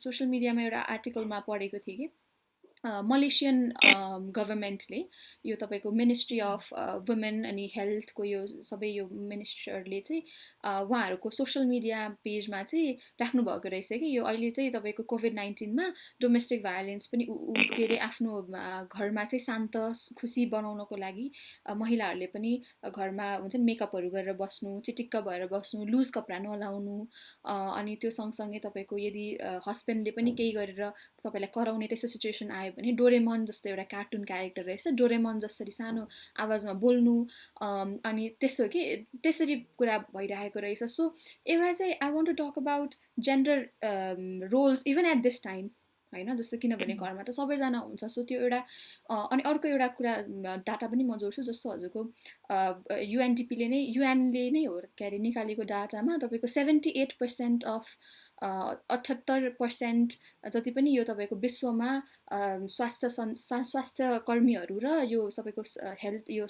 Speaker 1: सोसियल मिडियामा एउटा आर्टिकलमा पढेको थिएँ कि मलेसियन गभर्मेन्टले यो तपाईँको मिनिस्ट्री अफ वुमेन अनि हेल्थको यो सबै यो मिनिस्टरले चाहिँ उहाँहरूको सोसियल मिडिया पेजमा चाहिँ राख्नुभएको रहेछ कि यो अहिले चाहिँ तपाईँको कोभिड-19मा डोमेस्टिक भायोलेन्स पनि के अरे आफ्नो घरमा चाहिँ शान्त खुसी बनाउनको लागि महिलाहरूले पनि घरमा हुन्छ नि मेकअपहरू गरेर बस्नु चिटिक्क भएर बस्नु लुज कपडा नलाउनु अनि त्यो सँगसँगै तपाईँको यदि हस्बेन्डले पनि केही गरेर तपाईँलाई कराउने त्यस्तो सिचुएसन आयो भने डोरेमन जस्तो एउटा कार्टुन क्यारेक्टर रहेछ डोरेमन जसरी सानो आवाजमा बोल्नु अनि त्यसरी कुरा भइरहेको रहेछ सो एउटा चाहिँ I want to talk about gender roles even at this time होइन जस्तो किनभने घरमा त सबैजना हुन्छ सो त्यो एउटा अनि अर्को एउटा कुरा डाटा पनि म जोड्छु जस्तो हजुरको युएनले नै हो के अरे निकालेको डाटामा तपाईँको 78% अफ 78% जति पनि यो तपाईँको विश्वमा स्वास्थ्य कर्मीहरू र यो तपाईँको हेल्थ यो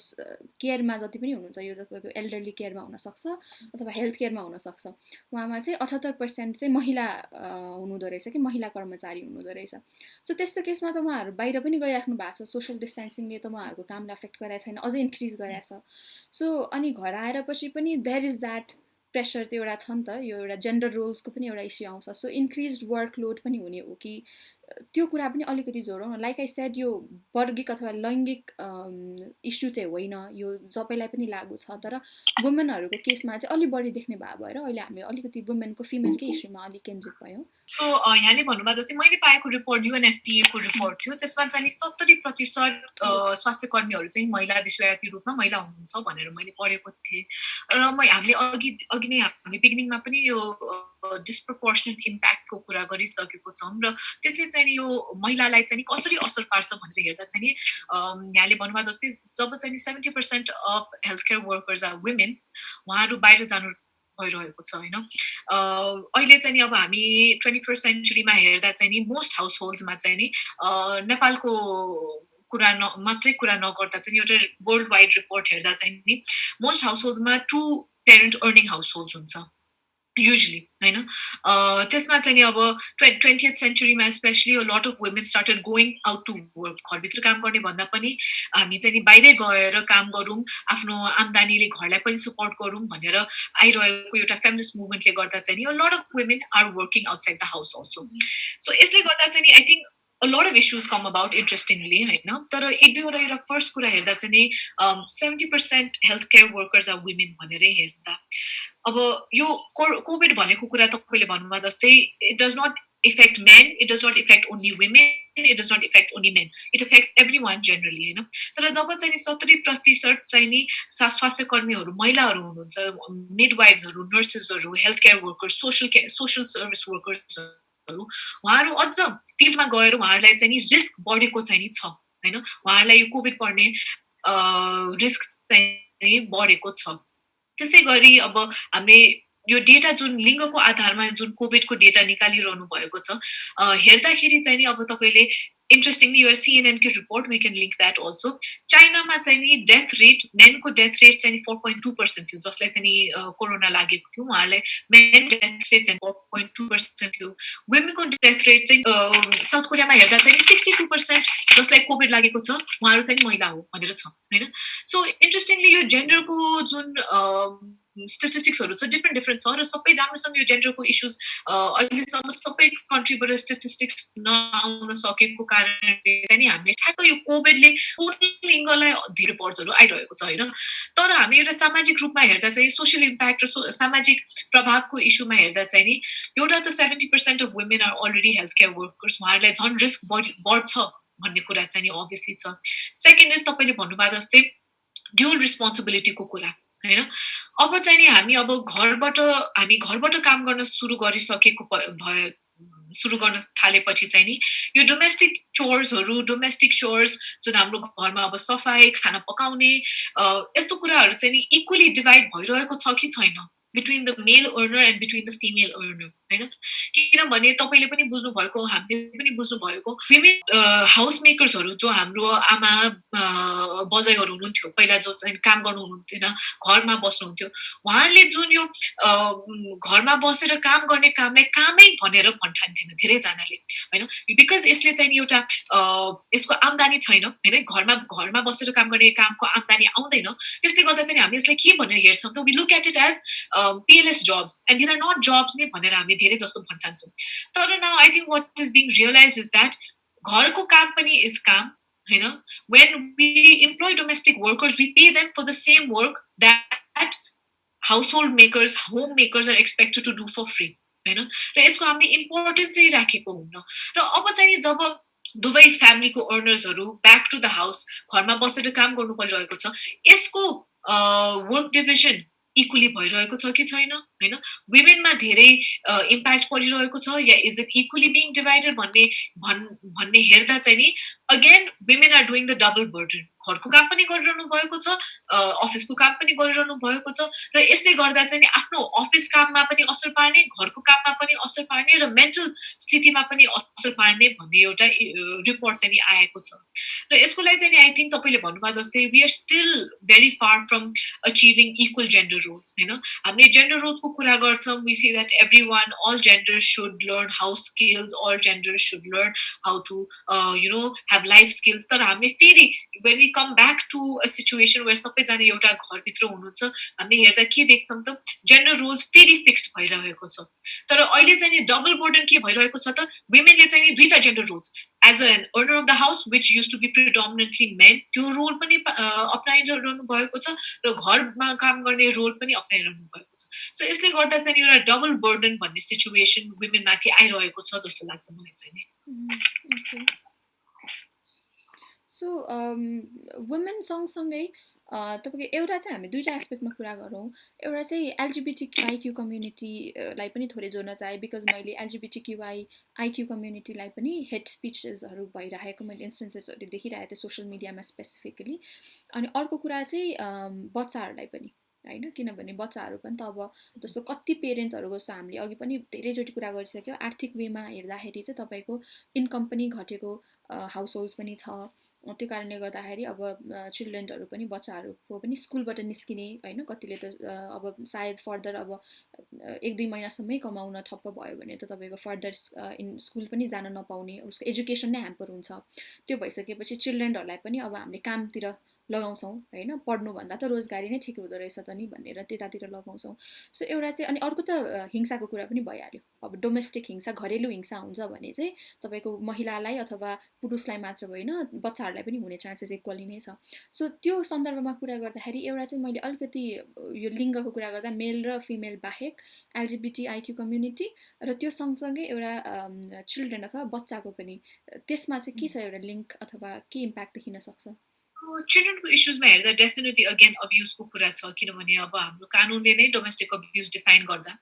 Speaker 1: केयरमा जति पनि हुनुहुन्छ यो तपाईँको एल्डरली केयरमा हुनसक्छ अथवा हेल्थ केयरमा हुनसक्छ उहाँमा चाहिँ 78% चाहिँ महिला हुनुहुँदो रहेछ कि महिला कर्मचारी हुनुहुँदो रहेछ सो त्यस्तो केसमा त उहाँहरू बाहिर पनि गइराख्नु भएको छ सोसियल डिस्टेन्सिङले त उहाँहरूको कामलाई अफेक्ट गरेको छैन अझै इन्क्रिज गरेको छ सो अनि घर आएर पछि पनि देयर इज द्याट प्रेसर त्यो एउटा छ नि त यो एउटा जेन्डर रोल्सको पनि एउटा इस्यु आउँछ सो इन्क्रिज वर्कलोड पनि हुने हो कि त्यो कुरा पनि अलिकति जोडौँ न लाइक आई सेड यो वर्गिक अथवा लैङ्गिक इस्यु चाहिँ होइन यो सबैलाई पनि लागु छ तर वुमेनहरूको केसमा चाहिँ अलिक बढी देख्ने भए भएर अहिले हामी अलिकति वुमेनको फिमेलकै इस्युमा अलिक केन्द्रित भयौँ
Speaker 2: सो यहाँले भन्नुभयो जस्तै मैले पाएको रिपोर्ट युएनएफपिएको रिपोर्ट थियो त्यसमा चाहिँ 70% स्वास्थ्य कर्मीहरू चाहिँ महिला विश्वव्यापी रूपमा महिला हुनुहुन्छ भनेर मैले पढेको थिएँ र हामीले अघि नै हामीले बिगिनिङमा पनि यो डिस्प्रोपोर्सनेट इम्प्याक्टको कुरा गरिसकेको छौँ र त्यसले चाहिँ यो महिलालाई चाहिँ कसरी असर पार्छ भनेर हेर्दा चाहिँ यहाँले भन्नुभयो जस्तै जब चाहिँ 70% of health care workers are women उहाँहरू बाहिर जानु भइरहेको छ होइन अहिले चाहिँ अब हामी 21st सेन्चुरीमा हेर्दा चाहिँ मोस्ट हाउस होल्ड्समा चाहिँ नि नेपालको मात्रै कुरा नगर्दा चाहिँ एउटा वर्ल्ड वाइड रिपोर्ट हेर्दा चाहिँ नि मोस्ट हाउस होल्ड्समा 2 पेरेन्ट अर्निङ हाउस होल्ड्स हुन्छ usually होइन त्यसमा चाहिँ अब 20th सेन्चुरीमा specially a lot of women started going out to work घरभित्र काम गर्ने भन्दा पनि हामी चाहिँ बाहिरै गएर काम गरौँ आफ्नो आम्दानीले घरलाई पनि सपोर्ट गरौँ भनेर आइरहेको एउटा फेमिनिस्ट मुभमेन्टले गर्दा चाहिँ a lot of women are working outside the house also so यसले गर्दा चाहिँ I think a lot of issues come about interestingly होइन तर एक दुईवटा एउटा फर्स्ट कुरा हेर्दा चाहिँ 70% health care workers are women भनेर हेर्दा अब यो कोभिड भनेको कुरा तपाईँले भन्नुभयो जस्तै it does not affect men it does not affect only women it does not affect only men it affects everyone generally होइन तर जब चाहिँ 70% चाहिँ नि स्वास्थ्य कर्मीहरू महिलाहरू हुनुहुन्छ मिडवाइफ्सहरू नर्सेसहरू health care workers social service वर्कर्सहरू उहाँहरू अझ फिल्डमा गएर उहाँहरूलाई चाहिँ नि रिस्क बढेको चाहिँ नि छ होइन उहाँहरूलाई यो कोभिड पर्ने रिस्क चाहिँ बढेको छ त्यसै गरी अब हामीले यो डेटा जुन लिङ्गको आधारमा जुन कोभिडको डेटा निकालिरहनु भएको छ हेर्दाखेरि चाहिँ नि अब तपाईँले इन्ट्रेस्टिङली यो सिएनएनको report we can link that also चाइनामा चाहिँ नि डेथ रेट मेनको डेथ रेट चाहिँ नि 4.2% थियो जसलाई चाहिँ नि कोरोना लागेको थियो उहाँहरूलाई मेन डेथ रेट चाहिँ 4.2% थियो वुमेनको डेथ रेट चाहिँ साउथ कोरियामा हेर्दा चाहिँ 62% जसलाई कोभिड लागेको छ उहाँहरू चाहिँ महिला हो भनेर छ होइन सो इन्ट्रेस्टिङली यो जेन्डरको जुन स्टेटिस्टिक्सहरू छ डिफ्रेन्ट छ र सबै राम्रोसँग यो जेन्डरको इस्युज अहिलेसम्म सबै कन्ट्रीबाट स्टेटिस्टिक्स नआउन सकेको कारणले चाहिँ नि हामीले ठ्याक्क यो कोभिडले कुन लिङ्गलाई धेरै पर्चहरू आइरहेको छ होइन तर हामी एउटा सामाजिक रूपमा हेर्दा चाहिँ सोसियल इम्प्याक्ट र सामाजिक प्रभावको इस्युमा हेर्दा चाहिँ नि एउटा त 70% of women are already health care workers उहाँहरूलाई झन् रिस्क बढ्छ भन्ने कुरा चाहिँ नि अभियसली छ सेकेन्ड इज तपाईँले भन्नुभयो जस्तै ड्युल रिस्पोन्सिबिलिटीको कुरा होइन अब चाहिँ नि हामी घरबाट काम गर्न सुरु गरिसकेको भए सुरु गर्न थालेपछि चाहिँ नि यो डोमेस्टिक चोर्स जुन हाम्रो घरमा अब सफाई खाना पकाउने यस्तो कुराहरू चाहिँ नि इक्वली डिभाइड भइरहेको छ कि छैन between the male earner and between the female earner होइन किनभने तपाईँले पनि बुझ्नुभएको हामीले पनि बुझ्नुभएको विमेन हाउस मेकर्सहरू जो हाम्रो आमा बजाइहरू हुनुहुन्थ्यो पहिला जो चाहिँ काम गर्नु हुनुहुन्थेन घरमा बस्नुहुन्थ्यो उहाँहरूले जुन यो घरमा बसेर काम गर्ने कामलाई कामै भनेर भन्ठान्थेन धेरैजनाले होइन बिकज यसले चाहिँ एउटा यसको आम्दानी छैन होइन घरमा बसेर काम गर्ने कामको आम्दानी आउँदैन त्यसले गर्दा चाहिँ हामी यसलाई के भनेर हेर्छौँ त we look at it as payless jobs and these are not jobs नै भनेर हामी धेरै जस्तो भन्ठान्छौँ तर now I think what is being realise is that घरको काम पनि इज काम होइन when we employ domestic workers we pay them for the same work that household makers homemakers are expected to do for free होइन र यसको हामीले importance चाहिँ राखेको हुन्न र अब चाहिँ जब दुवै फ्यामिलीको अर्नर्सहरू ब्याक टु द हाउस घरमा बसेर काम गर्नु परिरहेको छ यसको वर्क डिभिजन इक्वली भइरहेको छ कि छैन होइन वुमेनमा धेरै इम्प्याक्ट परिरहेको छ या is it equally being divided भन्ने हेर्दा चाहिँ नि again women are doing the double burden घरको काम पनि गरिरहनु भएको छ अफिसको काम पनि गरिरहनु भएको छ र यसले गर्दा चाहिँ नि आफ्नो अफिस काममा पनि असर पार्ने घरको काममा पनि असर पार्ने र मेन्टल स्थितिमा पनि असर पार्ने भन्ने एउटा रिपोर्ट चाहिँ नि आएको छ र यसको लागि चाहिँ नि आई थिङ्क तपाईँले भन्नुभयो जस्तै we are still very far from achieving equal gender roles होइन हामीले जेन्डर रोल्सको कुरा गर्छौँ we see that every one all gender should learn house skills all gender should learn how to have life skills तर हामीले फेरि when we come back to a situation where सबैजना एउटा घरभित्र हुनुहुन्छ हामीले हेर्दा के देख्छौँ त जेन्डर रोल्स फेरि फिक्स्ड भइरहेको छ तर अहिले चाहिँ नि डबल बर्डन के भइरहेको छ त वुमेनले चाहिँ नि दुईटा gender roles as an earner of the house which used to be predominantly men त्यो रोल पनि अप्नाइरहनु भएको छ र घरमा काम गर्ने रोल पनि अप्नाइरहनु भएको छ सो यसले गर्दा चाहिँ एउटा डबल बर्डन भन्ने सिचुएसन वुमेनमाथि आइरहेको छ जस्तो लाग्छ मलाई चाहिँ नि
Speaker 1: सो वुमेन सँगसँगै तपाईँको एउटा चाहिँ हामी दुईवटा एस्पेक्टमा कुरा गरौँ एउटा चाहिँ एलजिबिटिक्यू कम्युनिटीलाई पनि थोरै जोड्न चाहेँ बिकज मैले एलजिबिटिक्युआई कम्युनिटीलाई पनि हेट स्पिचेसहरू भइरहेको मैले इन्स्टेन्सेसहरू देखिरहेको थिएँ सोसियल मिडियामा स्पेसिफिकली अनि अर्को कुरा चाहिँ बच्चाहरूलाई पनि होइन किनभने बच्चाहरू पनि त अब जस्तो कति पेरेन्ट्सहरूको जस्तो हामीले अघि पनि धेरैचोटि कुरा गरिसक्यो आर्थिक वेमा हेर्दाखेरि चाहिँ तपाईँको इन्कम पनि घटेको हाउस होल्ड्स पनि छ त्यो कारणले गर्दाखेरि अब चिल्ड्रेनहरू पनि बच्चाहरूको पनि स्कुलबाट निस्किने होइन कतिले त अब सायद फर्दर अब 1-2 महिनासम्मै कमाउन ठप्प भयो भने त तपाईँको फर्दर स्कुल पनि जान नपाउने उसको एजुकेसन नै ह्याम्पर हुन्छ त्यो भइसकेपछि चिल्ड्रेनहरूलाई पनि अब हामीले कामतिर लगाउँछौँ होइन पढ्नुभन्दा त रोजगारी नै ठिक हुँदो रहेछ त नि भनेर त्यतातिर लगाउँछौँ सो एउटा चाहिँ अनि अर्को त हिंसाको कुरा पनि भइहाल्यो अब डोमेस्टिक हिंसा घरेलु हिंसा हुन्छ भने चाहिँ तपाईँको महिलालाई अथवा पुरुषलाई मात्र होइन बच्चाहरूलाई पनि हुने चान्सेस इक्वली नै छ सो त्यो सन्दर्भमा कुरा गर्दाखेरि एउटा चाहिँ मैले अलिकति यो लिङ्गको कुरा गर्दा मेल र फिमेल बाहेक एलजिबिटिआइक्यू कम्युनिटी र त्यो सँगसँगै एउटा चिल्ड्रेन अथवा बच्चाको पनि त्यसमा चाहिँ के छ एउटा लिङ्क अथवा के इम्प्याक्ट देखिन सक्छ
Speaker 2: चिल्ड्रेनको इस्युजमा हेर्दा डेफिनेटली अगेन अब्युजको कुरा छ किनभने अब हाम्रो कानुनले नै डोमेस्टिक अब्युज डिफाइन गर्दा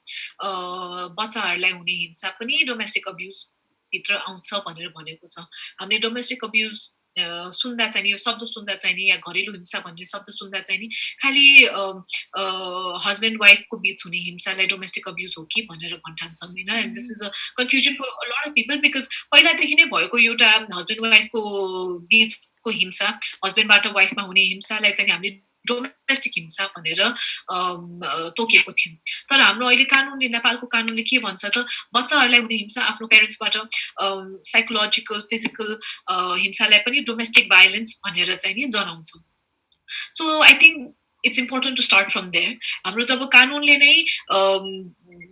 Speaker 2: बच्चाहरूलाई हुने हिंसा पनि डोमेस्टिक अब्युज भित्र आउँछ भनेर भनेको छ हामीले डोमेस्टिक अब्युज सुन्दा चाहिँ नि यो शब्द सुन्दा चाहिँ नि या घरेलु हिंसा भन्ने शब्द सुन्दा चाहिँ नि खालि हस्बेन्ड वाइफको बीच हुने हिंसालाई डोमेस्टिक अब्युज हो कि भनेर भन्ठान्छौँ होइन and this is a confusion for a lot of people because पहिलादेखि नै भएको एउटा हस्बेन्ड वाइफको बीचको हिंसा हस्बेन्डबाट वाइफमा हुने हिंसालाई चाहिँ हामीले डोमेस्टिक हिंसा भनेर तोकेको थियौँ तर हाम्रो अहिले कानुनले नेपालको कानुनले के भन्छ त बच्चाहरूलाई हुने हिंसा आफ्नो प्यारेन्ट्सबाट साइकोलोजिकल फिजिकल हिंसालाई पनि डोमेस्टिक भाइलेन्स भनेर चाहिँ नि जनाउँछ so I think it's important to start from there हाम्रो जब कानुनले नै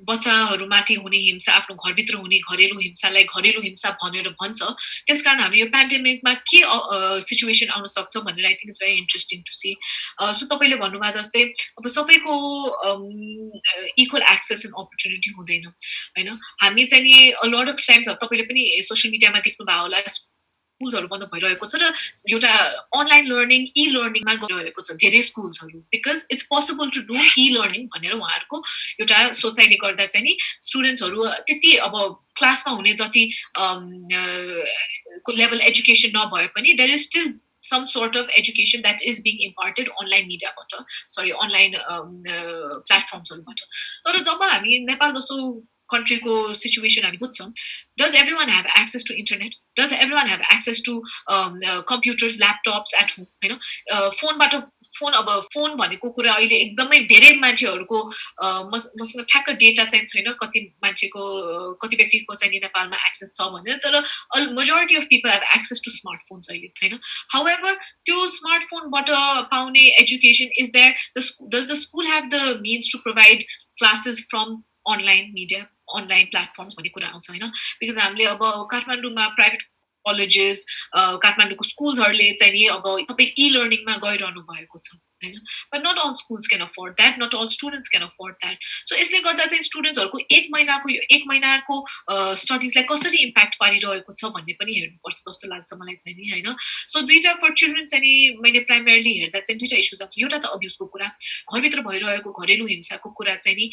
Speaker 2: बच्चाहरूमाथि हुने हिंसा आफ्नो घरभित्र हुने घरेलु हिंसालाई घरेलु हिंसा भनेर भन्छ त्यसकारण हामी यो पेन्डेमिकमा के सिचुएसन आउन सक्छ भनेर I think it's very interesting to see so तपाईँले भन्नुभयो जस्तै अब सबैको इक्वल एक्सेस एन्ड अपर्च्युनिटी हुँदैन होइन हामी चाहिँ नि लट अफ टाइम्स तपाईँले पनि सोसियल मिडियामा देख्नुभयो होला स्कुल्सहरू बन्द भइरहेको छ र एउटा अनलाइन लर्निङ इ लर्निङमा गइरहेको छ धेरै स्कुल्सहरू because it's possible to do e learning भनेर उहाँहरूको एउटा सोचाइले गर्दा चाहिँ नि स्टुडेन्ट्सहरू त्यति अब क्लासमा हुने जति लेभल एजुकेसन नभए पनि there is still some sort of education that is being imparted online media online platforms तर जब हामी नेपाल जस्तो countryको situation हामी बुझ्छौँ does everyone have access to internet does everyone have access to computers laptops at home हैन phone अब phone भनेको कुरा अहिले एकदमै धेरै मान्छेहरुको मसँग ठ्याक्क डेटा चाहिँ छैन कति मान्छेको कति व्यक्तिको चाहिँ नेपालमा एक्सेस छ भनेर तर majority of people have access to smartphones अहिले हैन however त्यो स्मार्टफोनबाट पाउने education is there does the school have the means to provide classes from online media online platforms भन्ने कुरा आउँछ हैन बिकज हामीले अब काठमाडौँमा प्राइभेट कलेजेस काठमाडौँको स्कुल्सहरुले चाहिँ नि अब सबै इ लर्निङमा गइरहनु भएको छ हैन but not all schools can afford that not all students can afford that so यसले गर्दा चाहिँ स्टुडेन्ट्सहरुको एक महिनाको स्टडीजलाई कसरी इम्प्याक्ट पारिरहेको छ भन्ने पनि हेर्नुपर्छ जस्तो लाग्छ मलाई चाहिँ नि हैन सो दुईटा फर चिल्ड्रेन चाहिँ नि मैले प्राइमरीली हेर्दा चाहिँ दुईटा इश्यूज आउँछ एउटा त अब्युजको कुरा घरभित्र भइरहेको घरेलु हिंसाको कुरा चाहिँ नि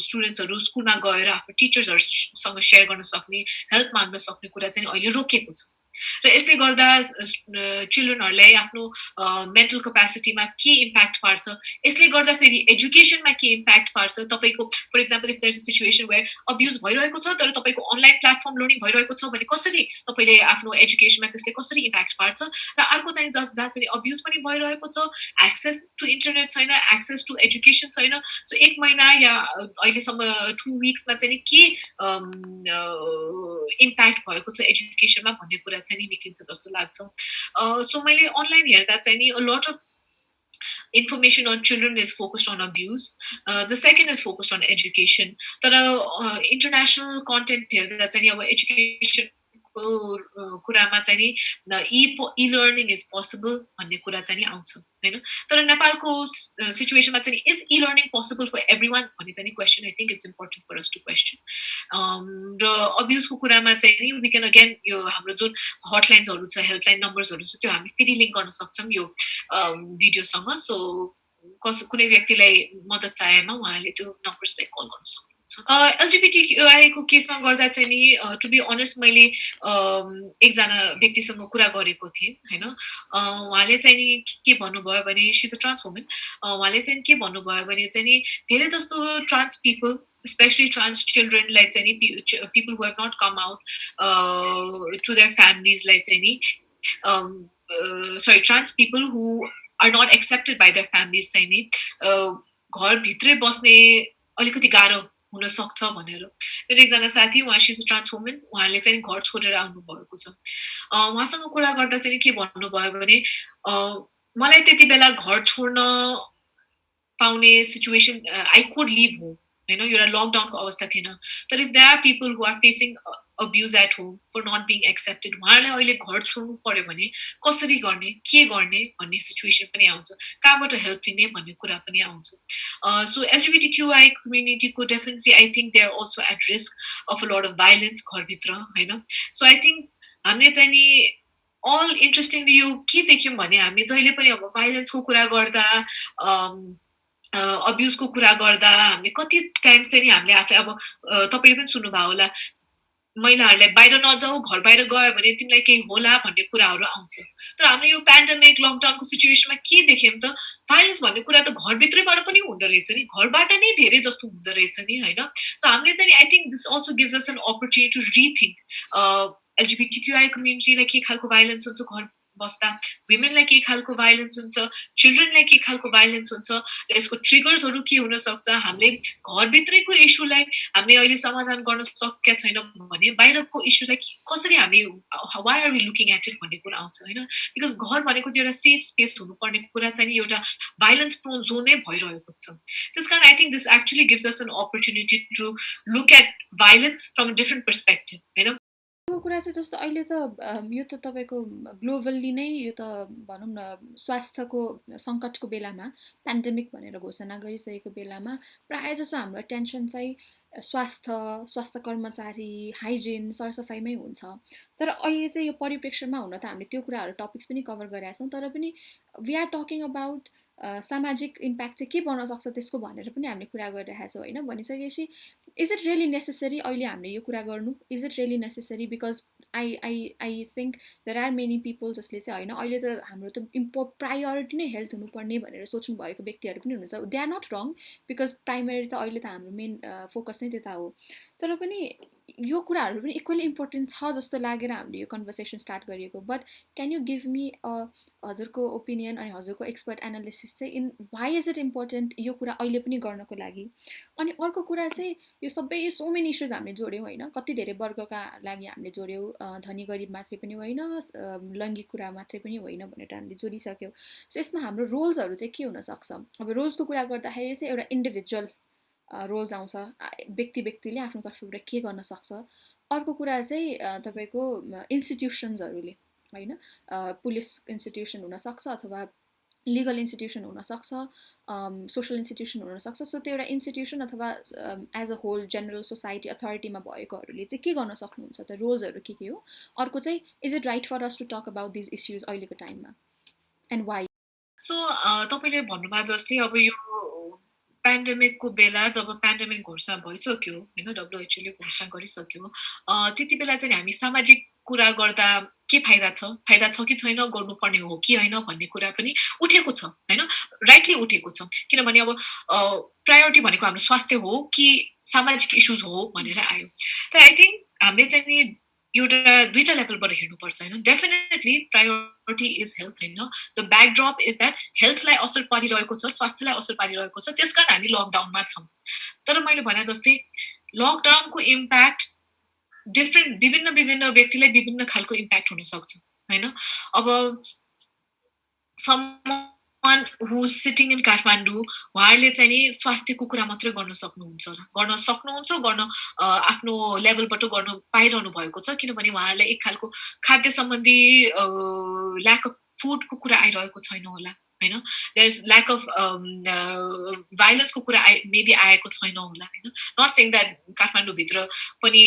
Speaker 2: स्टुडेन्ट्सहरु स्कुलमा गएर आफ्नो टिचर्सहरुसँग शेयर गर्न सक्ने हेल्प माग्न सक्ने कुरा चाहिँ अहिले रोकेको छ र यसले गर्दा चिल्ड्रेनहरुलाई आफ्नो मेन्टल क्यापेसिटीमा के इम्प्याक्ट पार्छ यसले गर्दा फेरि एजुकेसनमा के इम्प्याक्ट पार्छ तपाईको for example if there is a situation where abuse भइरहेको छ तर तपाईको अनलाइन प्लेटफर्म लर्निङ भइरहेको छ भने कसरी तपाईले आफ्नो एजुकेसनमा त्यसले कसरी इम्प्याक्ट पार्छ र अर्को चाहिँ जहाँ चाहिँ अब्युज पनि भइरहेको छ एक्सेस टु इन्टरनेट छैन एक्सेस टु एजुकेसन छैन सो एक महिना या अहिलेसम्म 2 विक्समा चाहिँ के इम्प्याक्ट भएको छ एजुकेसनमा भन्ने कुरा चाहिँ नि निक्लिन्छ जस्तो लाग्छ सो मैले अनलाइन हेर्दा चाहिँ नि a lot of information on children is focused on abuse the second is focused on education तर international content हेर्दा चाहिँ नि अब एजुकेसन कुरामा चाहिँ नि इ लर्निङ इज पोसिबल भन्ने कुरा चाहिँ नि आउँछ हैन तर नेपालको सिचुएसनमा चाहिँ is e learning possible for everyone भन्ने चाहिँ नि question I think it's important for us to question र अब्युजको कुरामा चाहिँ नि वी क्यान अगेन यो हाम्रो जुन हटलाइन्सहरु छ हेल्पलाइन नम्बर्सहरु छ त्यो हामी फेरि लिंक गर्न सक्छौं यो भिडियोसँग सो कुनै व्यक्तिलाई मद्दत चाहेमा उहाँले त्यो नम्बर्सलाई कल गर्न सक्नुहुन्छ LGBTQI को केसमा गर्दा चाहिँ नि टु बी अनेस्ट मैले एकजना व्यक्तिसँग कुरा गरेको थिएँ हैन उहाँले चाहिँ नि के भन्नुभयो भने she is a trans woman उहाँले चाहिँ के भन्नुभयो भने चाहिँ नि धेरै जस्तो trans people especially trans children like any people who have not come out to their families like any trans people who are not accepted by their families चाहिँ नि घर भित्रै बस्ने अलिकति गाह्रो हुन सक्छ भनेर मेरो एकजना साथी उहाँ she is a trans woman उहाँले चाहिँ घर छोडेर आउनु भएको छ उहाँसँग कुरा गर्दा चाहिँ के भन्नुभयो भने मलाई त्यति बेला घर छोड्न पाउने situation I could leave home हैन एउटा लकडाउनको अवस्था थिएन तर if there are people who are facing abuse at home for not being accepted उहाँले अहिले घर छोड्नु पर्यो भने कसरी गर्ने के गर्ने भन्ने सिचुएसन पनि आउँछ कहाँबाट हेल्प लिने भन्ने कुरा पनि आउँछ सो LGBTQI community को definitely I think they are also at risk of a lot of violence घरभित्र हैन सो आई थिंक हामीले चाहिँ नि all interestingly यो के देख्यौं भने हामी जहिले पनि अब भाइलेन्सको कुरा गर्दा अब्युजको कुरा गर्दा हामी कति टाइम चाहिँ नि हामीले आफै अब तपाईले पनि सुन्नुभयो होला महिलाहरूलाई बाहिर नजाऊ, घर बाहिर गयो भने तिमीलाई केही होला भन्ने कुराहरू आउँछ। तर हामीले यो पेन्डेमिक लकडाउनको सिचुएसनमा के देख्यौँ त, भाइलेन्स भन्ने कुरा त घरभित्रैबाट पनि हुँदो रहेछ नि, घरबाट नै धेरै जस्तो हुँदो रहेछ नि, होइन? सो हामीले चाहिँ I think this also gives us an opportunity to rethink LGBTQI कम्युनिटीलाई के खालको भाइलेन्स हुन्छ घर बस्दा, विमेनलाई के खालको भाइलेन्स हुन्छ, चिल्ड्रेनलाई के खालको भाइलेन्स हुन्छ, र यसको ट्रिगर्सहरू के हुनसक्छ, हामीले घरभित्रैको इस्युलाई हामीले अहिले समाधान गर्न सकेका छैनौँ भने बाहिरको इस्युलाई कसरी हामी why are we looking at it भन्ने कुरा आउँछ, होइन? बिकज घर भनेको त्यो एउटा सेफ स्पेस हुनुपर्ने कुरा चाहिँ नि एउटा भाइलेन्स प्रोन जोनै भइरहेको छ। त्यस कारण I think this actually gives us an opportunity to look at violence from a different perspective, होइन?
Speaker 1: अर्को कुरा चाहिँ जस्तो अहिले त यो त तपाईँको ग्लोबल्ली नै यो त भनौँ न स्वास्थ्यको सङ्कटको बेलामा पेन्डेमिक भनेर घोषणा गरिसकेको बेलामा प्रायः जसो हाम्रो एटेन्सन चाहिँ स्वास्थ्य कर्मचारी, हाइजिन, सरसफाइमै हुन्छ। तर अहिले चाहिँ यो परिप्रेक्ष्यमा हुन त हामीले त्यो कुराहरू टपिक्स पनि कभर गरेका छौँ, तर पनि वी आर टकिङ अबाउट सामाजिक इम्प्याक्ट चाहिँ के बन्न सक्छ त्यसको भनेर पनि हामीले कुरा गरिरहेका छौँ, होइन? भनिसकेपछि इज इट रियली नेसेसरी अहिले हामीले यो कुरा गर्नु? Is it really necessary? Because I think there are many people जसले चाहिँ होइन अहिले त हाम्रो त प्रायोरिटी नै हेल्थ हुनुपर्ने भनेर सोच्नु भएको व्यक्तिहरू पनि हुनुहुन्छ। They are not wrong, because primary त अहिले त हाम्रो मेन फोकस नै त्यता हो। तर पनि यो कुराहरू पनि इक्वली इम्पोर्टेन्ट छ जस्तो लागेर हामीले यो कन्भर्सेसन स्टार्ट गरिएको। But can you give me हजुरको ओपिनियन अनि हजुरको एक्सपर्ट एनालिसिस चाहिँ in why is it important यो कुरा अहिले पनि गर्नको लागि? अनि अर्को कुरा चाहिँ यो सबै सो मेनी इस्युज हामीले जोड्यौँ, होइन? कति धेरै वर्गका लागि हामीले जोड्यौँ, धनी गरिब मात्रै पनि होइन, लैङ्गिक कुरा मात्रै पनि होइन भनेर हामीले जोडिसक्यौँ। सो यसमा हाम्रो रोल्सहरू चाहिँ के हुनसक्छ? अब रोल्सको कुरा गर्दाखेरि चाहिँ एउटा इन्डिभिजुअल रोल्स आउँछ, व्यक्तिले आफ्नो तर्फबाट के गर्न सक्छ। अर्को कुरा चाहिँ तपाईँको इन्स्टिट्युसन्सहरूले, होइन? पुलिस इन्स्टिट्युसन हुनसक्छ अथवा लिगल इन्स्टिट्युसन हुनसक्छ, सोसल इन्स्टिट्युसन हुनसक्छ। सो त्यो एउटा इन्स्टिट्युसन अथवा as a whole general society अथोरिटीमा भएकोहरूले चाहिँ के गर्न सक्नुहुन्छ त? रोल्सहरू के हो? अर्को चाहिँ is it right for us to talk about these issues अहिलेको टाइममा एन्ड वाइ?
Speaker 2: सो तपाईँले भन्नुभयो जस्तै अब यो पेन्डेमिकको बेला जब पेन्डेमिक घोषणा भइसक्यो, होइन, डब्लुएचओले घोषणा गरिसक्यो, त्यति बेला चाहिँ हामी सामाजिक कुरा गर्दा के फाइदा छ कि छैन, गर्नुपर्ने हो कि होइन भन्ने कुरा पनि उठेको छ, होइन? राइटली उठेको छ। किनभने अब प्रायोरिटी भनेको हाम्रो स्वास्थ्य हो कि सामाजिक इस्युज हो भनेर आयो। तर आई थिङ्क हामीले चाहिँ नि एउटा दुईटा लेभलबाट हेर्नुपर्छ, होइन? डेफिनेटली प्रायोरिटी इज हेल्थ, होइन? द ब्याकड्रप इज द्याट हेल्थलाई असर पारिरहेको छ, स्वास्थ्यलाई असर पारिरहेको छ, त्यस कारण हामी लकडाउनमा छौँ। तर मैले भने जस्तै लकडाउनको इम्प्याक्ट विभिन्न व्यक्तिलाई विभिन्न खालको इम्प्याक्ट हुनसक्छ, होइन? अब someone who's sitting in Kathmandu, उहाँहरूले चाहिँ नि स्वास्थ्यको कुरा मात्रै गर्न सक्नुहुन्छ होला, गर्न आफ्नो लेभलबाट गर्न पाइरहनु भएको छ। किनभने उहाँहरूलाई एक खालको खाद्य सम्बन्धी ल्याक अफ फुडको कुरा आइरहेको छैन होला, होइन? देयर इज ल्याक अफ भाइलेन्सको कुरा मेबी आएको छैन होला, होइन? नट सेङ द्याट काठमाडौँभित्र पनि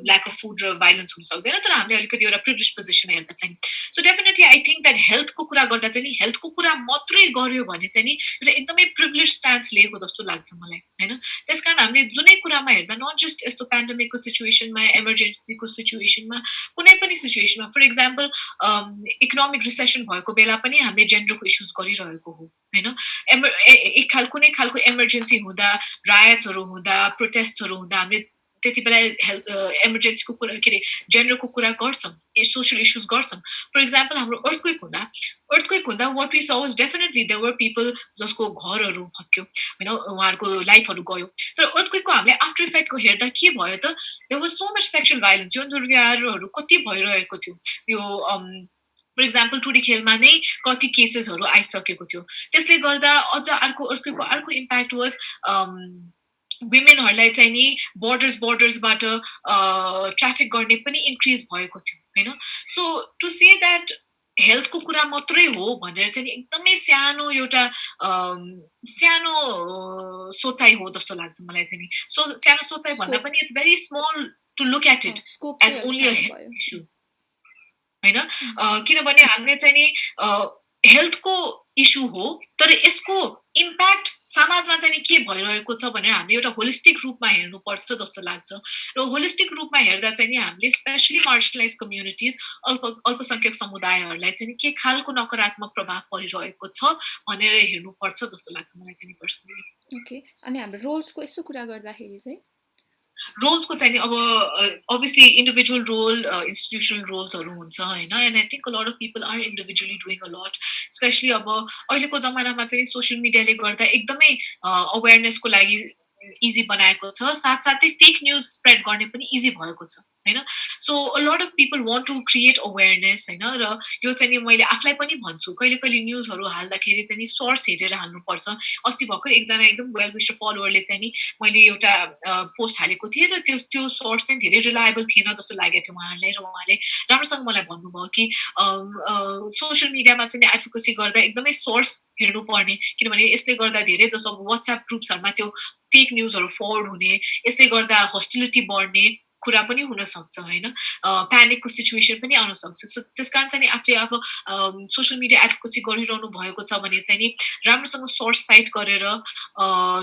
Speaker 2: ल्याक अफ फुड र भाइलेन्स हुन सक्दैन, तर हामीले अलिकति एउटा प्रिभिलेज पोजिसनमा हेर्दा चाहिँ। So definitely I think that हेल्थको कुरा गर्दा चाहिँ नि हेल्थको कुरा मात्रै गर्यो भने चाहिँ नि एउटा एकदमै प्रिभिलेज स्ट्यान्स लिएको जस्तो लाग्छ मलाई, होइन? त्यस कारण हामीले जुनै कुरामा हेर्दा नट जस्ट यस्तो पेन्डेमिकको सिचुएसनमा, इमर्जेन्सीको सिचुएसनमा, कुनै पनि सिचुएसनमा, फर इक्जाम्पल इकोनोमिक रिसेसन भएको बेला पनि हामीले जेन्डरको इस्युज गरिरहेको हो, होइन? कुनै खालको इमर्जेन्सी हुँदा, रायट्सहरू हुँदा, प्रोटेस्टहरू हुँदा हामीले त्यति बेला इमर्जेन्सीको कुरा के अरे जेन्डरको कुरा गर्छौँ, सोसियल इस्युज गर्छौँ। फर इक्जाम्पल हाम्रो अर्थक्वेक हुँदा what we saw was definitely there were people जसको घरहरू भत्क्यो, होइन, उहाँहरूको लाइफहरू गयो। तर अर्थक्वेकको हामीले आफ्टर इफेक्टको हेर्दा के भयो त, there was so much sexual violence, यौन दुर्व्यवहारहरू कति भइरहेको थियो। यो फर इक्जाम्पल टुडी खेलमा नै कति केसेसहरू आइसकेको थियो। त्यसले गर्दा अझ अर्थक्वेकको अर्को इम्प्याक्ट वाज विमेनहरूलाई चाहिँ नि बोर्डर्सबाट ट्राफिक गर्ने पनि इन्क्रिज भएको थियो, होइन? सो टु से द्याट हेल्थको कुरा मात्रै हो भनेर चाहिँ एकदमै सानो एउटा सानो सोचाइ हो जस्तो लाग्छ मलाई चाहिँ नि। सो सानो सोचाइ भन्दा पनि it's very small to look at it as only a health issue, होइन? किनभने हामीले चाहिँ नि हेल्थको इस्यु हो, तर यसको इम्प्याक्ट समाजमा चाहिँ के भइरहेको छ भनेर हामीले एउटा होलिस्टिक रूपमा हेर्नुपर्छ जस्तो लाग्छ। र होलिस्टिक रूपमा हेर्दा चाहिँ नि हामीले स्पेशली मार्जिनलाइज कम्युनिटिज, अल्पसंख्यक समुदायहरूलाई चाहिँ के खालको नकारात्मक प्रभाव परिरहेको छ भनेर हेर्नुपर्छ जस्तो लाग्छ मलाई चाहिँ पर्सनली।
Speaker 1: ओके, अनि हाम्रो रोल्सको यसो कुरा गर्दाखेरि चाहिँ
Speaker 2: रोल्सको चाहिँ नि अब अभियसली इन्डिभिजुअल रोल, इन्स्टिट्युसनल रोल्सहरू हुन्छ होइन, and I think a lot of people are individually doing a lot, especially अब अहिलेको जमानामा चाहिँ सोसियल मिडियाले गर्दा एकदमै अवेरनेसको लागि इजी बनाएको छ, साथसाथै फेक न्युज स्प्रेड गर्ने पनि इजी भएको छ होइन। So a lot of people want to create awareness होइन, र यो चाहिँ नि मैले आफूलाई पनि भन्छु कहिले कहिले न्युजहरू हाल्दाखेरि चाहिँ नि सोर्स हेरेर हाल्नुपर्छ। अस्ति भर्खर एकजना एकदम वेल विशर फलोवरले चाहिँ नि मैले एउटा पोस्ट हालेको थिएँ र त्यो सोर्स चाहिँ धेरै रिलायबल थिएन जस्तो लागेको थियो उहाँहरूलाई, र उहाँले राम्रोसँग मलाई भन्नुभयो कि सोसियल मिडियामा चाहिँ एडभोकेसी गर्दा एकदमै सोर्स हेर्नुपर्ने, किनभने यसले गर्दा धेरै जस्तो अब वाट्सएप ग्रुप्सहरूमा त्यो फेक न्युजहरू फरवर्ड हुने, यसले गर्दा होस्टिलिटी बढ्ने कुरा पनि हुनसक्छ होइन, प्यानिकको सिचुएसन पनि आउन सक्छ। सो त्यस कारण चाहिँ आफूले अब सोसियल मिडिया एडभोकेसी गरिरहनु भएको छ भने चाहिँ नि राम्रोसँग सोर्स साइट गरेर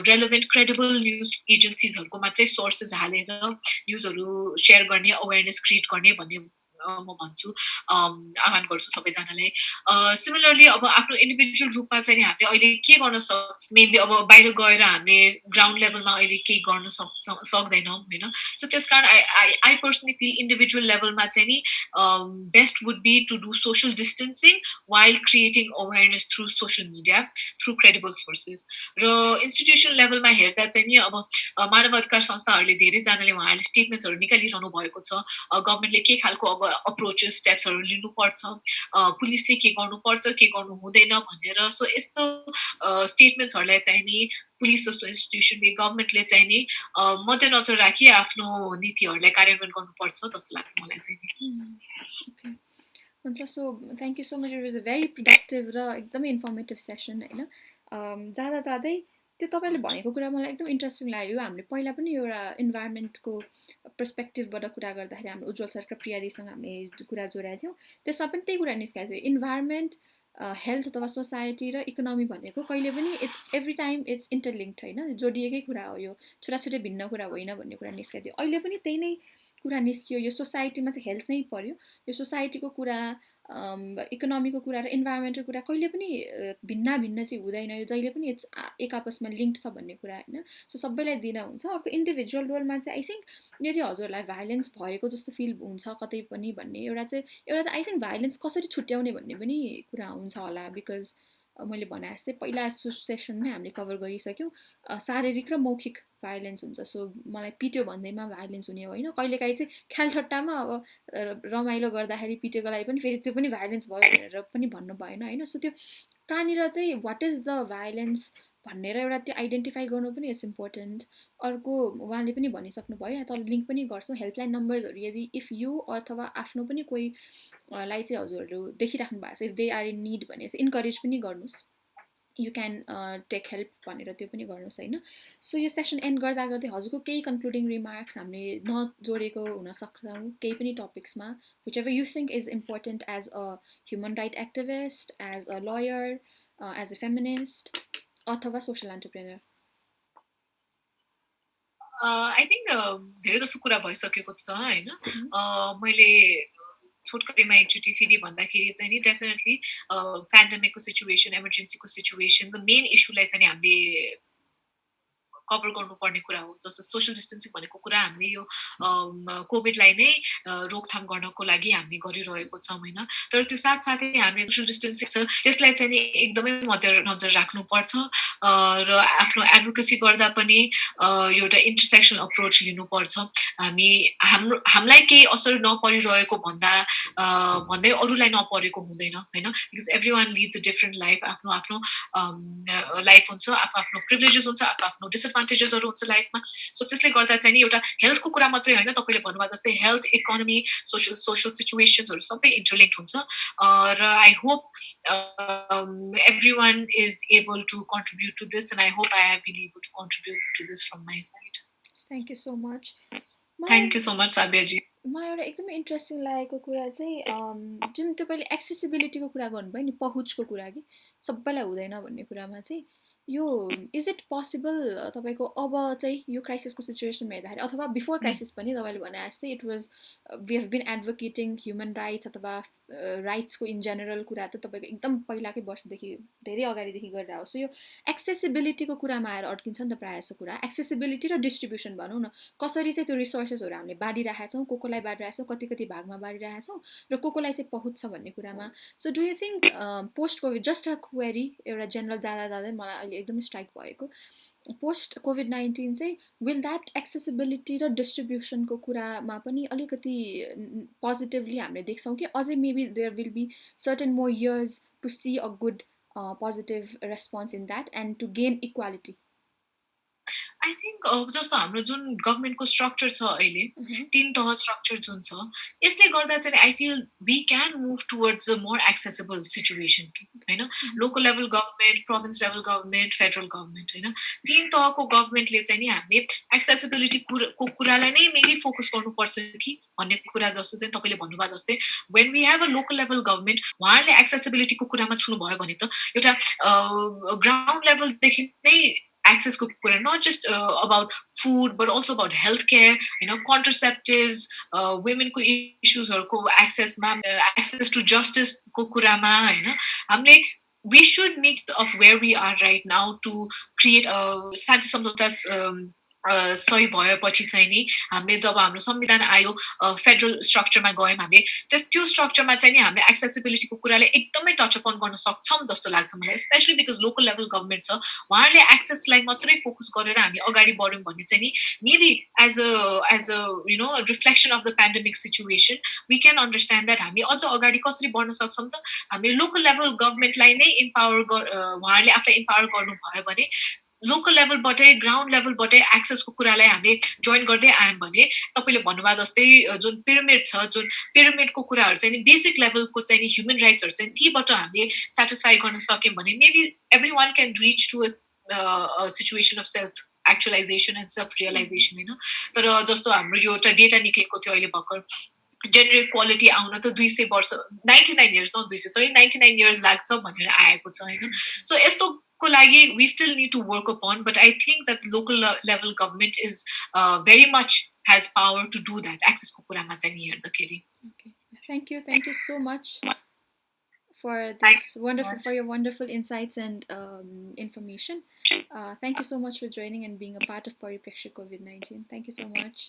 Speaker 2: रेलेभेन्ट क्रेडिबल न्युज एजेन्सिजहरूको मात्रै सोर्सेस हालेर न्युजहरू सेयर गर्ने, अवेरनेस क्रिएट गर्ने भन्ने म भन्छु, आह्वान गर्छु सबैजनालाई। सिमिलरली अब आफ्नो इन्डिभिजुअल रूपमा चाहिँ हामीले अहिले के गर्न सक्छ, मेनली अब बाहिर गएर हामीले ग्राउन्ड लेभलमा अहिले केही गर्न सक्दैनौँ होइन। सो त्यस कारण आई पर्सनली फिल इन्डिभिजुअल लेभलमा चाहिँ नि best would be to do social distancing while creating awareness through social media through credible sources. र इन्स्टिट्युसन लेभलमा हेर्दा चाहिँ नि अब मानवाधिकार संस्थाहरूले धेरैजनाले उहाँहरूले स्टेटमेन्ट्सहरू निकालिरहनु भएको छ, गभर्मेन्टले के खालको अब अप्रोचेस स्टेप्सहरू लिनुपर्छ, पुलिसले के गर्नुपर्छ के गर्नु हुँदैन भनेर। सो यस्तो स्टेटमेन्ट्सहरूलाई चाहिँ नि पुलिस जस्तो इन्स्टिट्युसनले, गभर्मेन्टले चाहिँ नि मध्यनजर राखी आफ्नो नीतिहरूलाई कार्यान्वयन गर्नुपर्छ जस्तो लाग्छ मलाई चाहिँ नि।
Speaker 1: हुन्छ, so thank you so much, it was a very productive र एकदमै इन्फर्मेटिभ सेसन होइन। जाँदा जाँदै त्यो तपाईँले भनेको कुरा मलाई एकदम इन्ट्रेस्टिङ लाग्यो। हामीले पहिला पनि एउटा इन्भाइरोमेन्टको पर्सपेक्टिभबाट कुरा गर्दाखेरि हाम्रो उज्जवल सर र प्रियादीसँग हामीले कुरा जोडेका थियौँ, त्यसमा पनि त्यही कुरा निस्केको थियो। इन्भाइरोमेन्ट, हेल्थ अथवा सोसाइटी र इकोनोमी भनेको कहिले पनि इट्स एभ्री टाइम इट्स इन्टरलिङ्क्ड होइन, जोडिएकै कुरा हो, यो छुट्टा भिन्न कुरा होइन भन्ने कुरा निस्केको थियो। अहिले पनि त्यही नै कुरा निस्कियो, यो सोसाइटीमा चाहिँ हेल्थ नै पर्यो, यो सोसाइटीको कुरा, इकोनोमीको कुरा र इन्भाइरोमेन्टको कुरा कहिले पनि भिन्न चाहिँ हुँदैन, यो जहिले पनि इट्स एक आपसमा लिङ्क्ड छ भन्ने कुरा होइन। सो सबैलाई दिन हुन्छ। अर्को इन्डिभिजुअल रोलमा चाहिँ आई थिङ्क यदि हजुरलाई भाइलेन्स भएको जस्तो फिल हुन्छ कतै पनि भन्ने एउटा त आई थिङ्क भाइलेन्स कसरी छुट्याउने भन्ने पनि कुरा हुन्छ होला, बिकज मैले भने जस्तै पहिला सेसनमै हामीले कभर गरिसक्यौँ, शारीरिक र मौखिक भाइलेन्स हुन्छ। सो मलाई पिट्यो भन्दैमा भाइलेन्स हुने होइन, कहिलेकाहीँ चाहिँ ख्यालठट्टामा अब रमाइलो गर्दाखेरि पिटेको लागि पनि फेरि त्यो पनि भाइलेन्स भयो भनेर पनि भन्नु भएन होइन। सो त्यो कहाँनिर चाहिँ वाट इज द भाइलेन्स भनेर एउटा त्यो आइडेन्टिफाई गर्नु पनि इट्स इम्पोर्टेन्ट। अर्को उहाँले पनि भनिसक्नु भयो, यहाँ तल लिङ्क पनि गर्छौँ, हेल्पलाइन नम्बर्सहरू यदि इफ यु अथवा आफ्नो पनि कोही लाई चाहिँ हजुरहरू देखिराख्नु भएको छ, if they are in need भने चाहिँ इन्करेज पनि गर्नुहोस्, यु क्यान टेक हेल्प भनेर त्यो पनि गर्नुहोस् होइन। सो यो सेसन एन्ड गर्दा गर्दै हजुरको केही कन्क्लुडिङ रिमार्क्स हामीले नजोडेको हुनसक्छौँ केही पनि टपिक्समा, whichever you think is important as a human right activist, as a lawyer, as a feminist अथवा सोसल एन्टरप्रेनर।
Speaker 2: आई थिङ्क धेरै जस्तो कुरा भइसकेको छ होइन। मैले छोटकरीमा एकचोटि फेरि भन्दाखेरि चाहिँ नि डेफिनेटली पेन्डेमिकको सिचुएसन, इमर्जेन्सीको सिचुएसन, द मेन इस्युलाई चाहिँ हामीले कभर गर्नुपर्ने कुरा हो। जस्तो सोसियल डिस्टेन्सिङ भनेको कुरा हामीले यो कोभिडलाई नै रोकथाम गर्नको लागि हामी गरिरहेको छौँ होइन। तर त्यो साथसाथै हामीले सोसियल डिस्टेन्सिङ छ त्यसलाई चाहिँ नि एकदमै मध्यनजर राख्नुपर्छ, र आफ्नो एडभोकेसी गर्दा पनि एउटा इन्टरसेक्सनल अप्रोच लिनुपर्छ। हामीलाई केही असर नपरिरहेको भन्दै अरूलाई नपरेको हुँदैन होइन, because every one leads a different life, आफ्नो आफ्नो लाइफ हुन्छ, आफ्नो प्रिभिलेजेस हुन्छ, आफ्नो डिसएडभान्टेजेसहरू हुन्छ लाइफमा। सो त्यसले गर्दा चाहिँ नि एउटा हेल्थको कुरा मात्रै होइन, तपाईँले भन्नुभयो जस्तै हेल्थ, इकोनोमी, सोसल सिचुएसन्सहरू सबै इन्टरलिङ्क्ड हुन्छ। र I hope every one is able to contribute to this, and I hope I have been able to contribute to this from my side.
Speaker 1: Thank you so much.
Speaker 2: Thank you so much, Sabiya ji.
Speaker 1: मलाई एउटा एकदमै interesting लागेको कुरा चाहिँ जुन तपाईँले एक्सेसिबिलिटीको कुरा गर्नुभयो नि, पहुँचको कुरा कि सबैलाई हुँदैन भन्ने कुरामा चाहिँ यो इज इट पोसिबल तपाईँको अब चाहिँ यो क्राइसिसको सिचुएसनमा हेर्दाखेरि अथवा बिफोर क्राइसिस पनि तपाईँले भने जस्तै it was we have been advocating human rights अथवा राइट्सको इन जेनरल कुरा त तपाईँको एकदम पहिलाकै वर्षदेखि धेरै अगाडिदेखि गरेर आएको सो यो एक्सेसिबिलिटीको कुरामा आएर अड्किन्छ नि त प्रायः जस्तो कुरा एक्सेसिबिलिटी र डिस्ट्रिब्युसन भनौँ न कसरी चाहिँ त्यो रिसोर्सेसहरू हामीले बाँडिरहेका छौँ को कोलाई बाँडिरहेको छौँ कति कति भागमा बाँडिरहेका छौँ र को कोलाई चाहिँ पहुँच छ भन्ने कुरामा so do you think post covid just a query एउटा जेनरल जाँदा जाँदै मलाई अहिले एकदमै स्ट्राइक भएको पोस्ट COVID-19 चाहिँ विल द्याट एक्सेसिबिलिटी र डिस्ट्रिब्युसनको कुरामा पनि अलिकति पोजिटिभली हामीले देख्छौँ कि अझै maybe there will be certain more years to see a good positive response in that and to gain equality
Speaker 2: I think जस्तो हाम्रो जुन गभर्मेन्टको स्ट्रक्चर छ अहिले 3 तह स्ट्रक्चर जुन छ यसले गर्दा चाहिँ I feel we can move towards a more accessible situation होइन local level government province level government federal government होइन 3 तहको गभर्मेन्टले चाहिँ नि हामीले एक्सेसिबिलिटीको कुरालाई नै मेबी फोकस गर्नुपर्छ कि भन्ने कुरा जस्तो चाहिँ तपाईँले भन्नुभयो जस्तै when we have a local level government उहाँहरूले एक्सेसिबिलिटीको कुरामा छुनुभयो भने त एउटा ग्राउन्ड लेभलदेखि नै access ko kura, not just about food but also about healthcare, contraceptives, women ko issues ko access access to justice ko kura ma hamle we should make of where we are right now to create a शान्ति सम्झौता सही भएपछि चाहिँ नि हामीले जब हाम्रो संविधान आयो federal स्ट्रक्चरमा गयौँ हामीले त्यो स्ट्रक्चरमा चाहिँ नि हामीले एक्सेसिबिलिटीको कुराले एकदमै टच अपन गर्न सक्छौँ जस्तो लाग्छ मलाई specially because local level government छ उहाँहरूले एक्सेसलाई मात्रै फोकस गरेर हामी अगाडि बढ्यौँ भने चाहिँ नि maybe as a reflection of the pandemic situation we can understand that हामी अझ अगाडि कसरी बढ्न सक्छौँ त हामीले लोकल लेभल गभर्मेन्टलाई नै उहाँहरूले आफूलाई इम्पावर गर्नुभयो भने लोकल लेभलबाटै ग्राउन्ड लेभलबाटै एक्सेसको कुरालाई हामीले जोइन गर्दै आयौँ भने तपाईँले भन्नुभयो जस्तै जुन पिरामिड छ जुन पिरामिडको कुराहरू चाहिँ नि बेसिक लेभलको चाहिँ नि ह्युमन राइट्सहरू चाहिँ तीबाट हामीले सेटिस्फाई गर्न सक्यौँ भने maybe every one can reach to a situation of self actualisation and self realisation होइन तर जस्तो हाम्रो यो एउटा डेटा निक्लेको थियो अहिले भर्खर जेन्डर इक्वालिटी आउन त 200 वर्ष 99 इयर्स न 200 सरी 99 इयर्स लाग्छ भनेर आएको छ होइन सो यस्तो को लागि we still need to work upon, but I think that local level government is very much has power to do that. Access ko kurama chai ni herदाखेरि.
Speaker 1: Okay, thank you so much for this for your wonderful insights and information. Thank you so much for joining and being a part of Pariprekshya COVID-19. Thank you so much.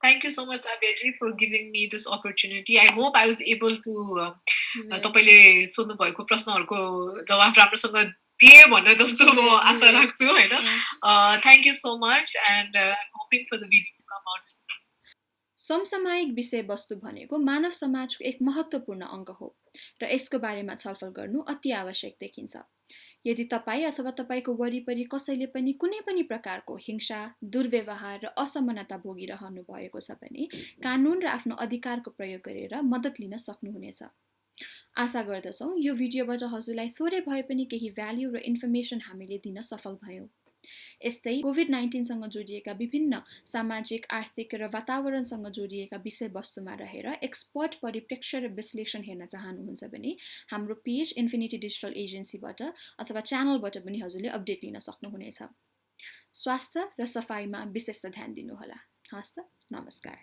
Speaker 2: Thank you so much, Sabiya, for giving me this opportunity. I hope I was able to तपाईले सोध्नु भएको प्रश्नहरूको जवाफ राम्रोसँग दिए भन्ने जस्तो म आशा राख्छु हैन thank you so much and hoping for the video to come out
Speaker 1: समसामयिक विषयवस्तु भनेको मानव समाजको एक महत्त्वपूर्ण अङ्ग हो र यसको बारेमा छलफल गर्नु अति आवश्यक देखिन्छ यदि तपाईं अथवा तपाईको वरिपरि कसैले पनि कुनै पनि प्रकारको हिंसा दुर्व्यवहार र असमानता भोगिरहनु भएको छ भने कानुन र आफ्नो अधिकारको प्रयोग गरेर मद्दत लिन सक्नुहुनेछ आशा गर्दछौं यो भिडियोबाट हजुरलाई थोरै भए पनि केही भ्याल्यु र इन्फर्मेसन हामीले दिन सफल भयौं यस्तै कोभिड-19 सँग जोडिएका विभिन्न सामाजिक आर्थिक र वातावरणसँग जोडिएका विषयवस्तुमा रहेर एक्सपर्ट परिप्रेक्ष्य र विश्लेषण हेर्न चाहनुहुन्छ भने हाम्रो पेज इन्फिनिटी डिजिटल एजेन्सीबाट अथवा च्यानलबाट पनि हजुरले अपडेट लिन सक्नुहुनेछ स्वास्थ्य र सफाइमा विशेष ध्यान दिनुहोला हस्त नमस्कार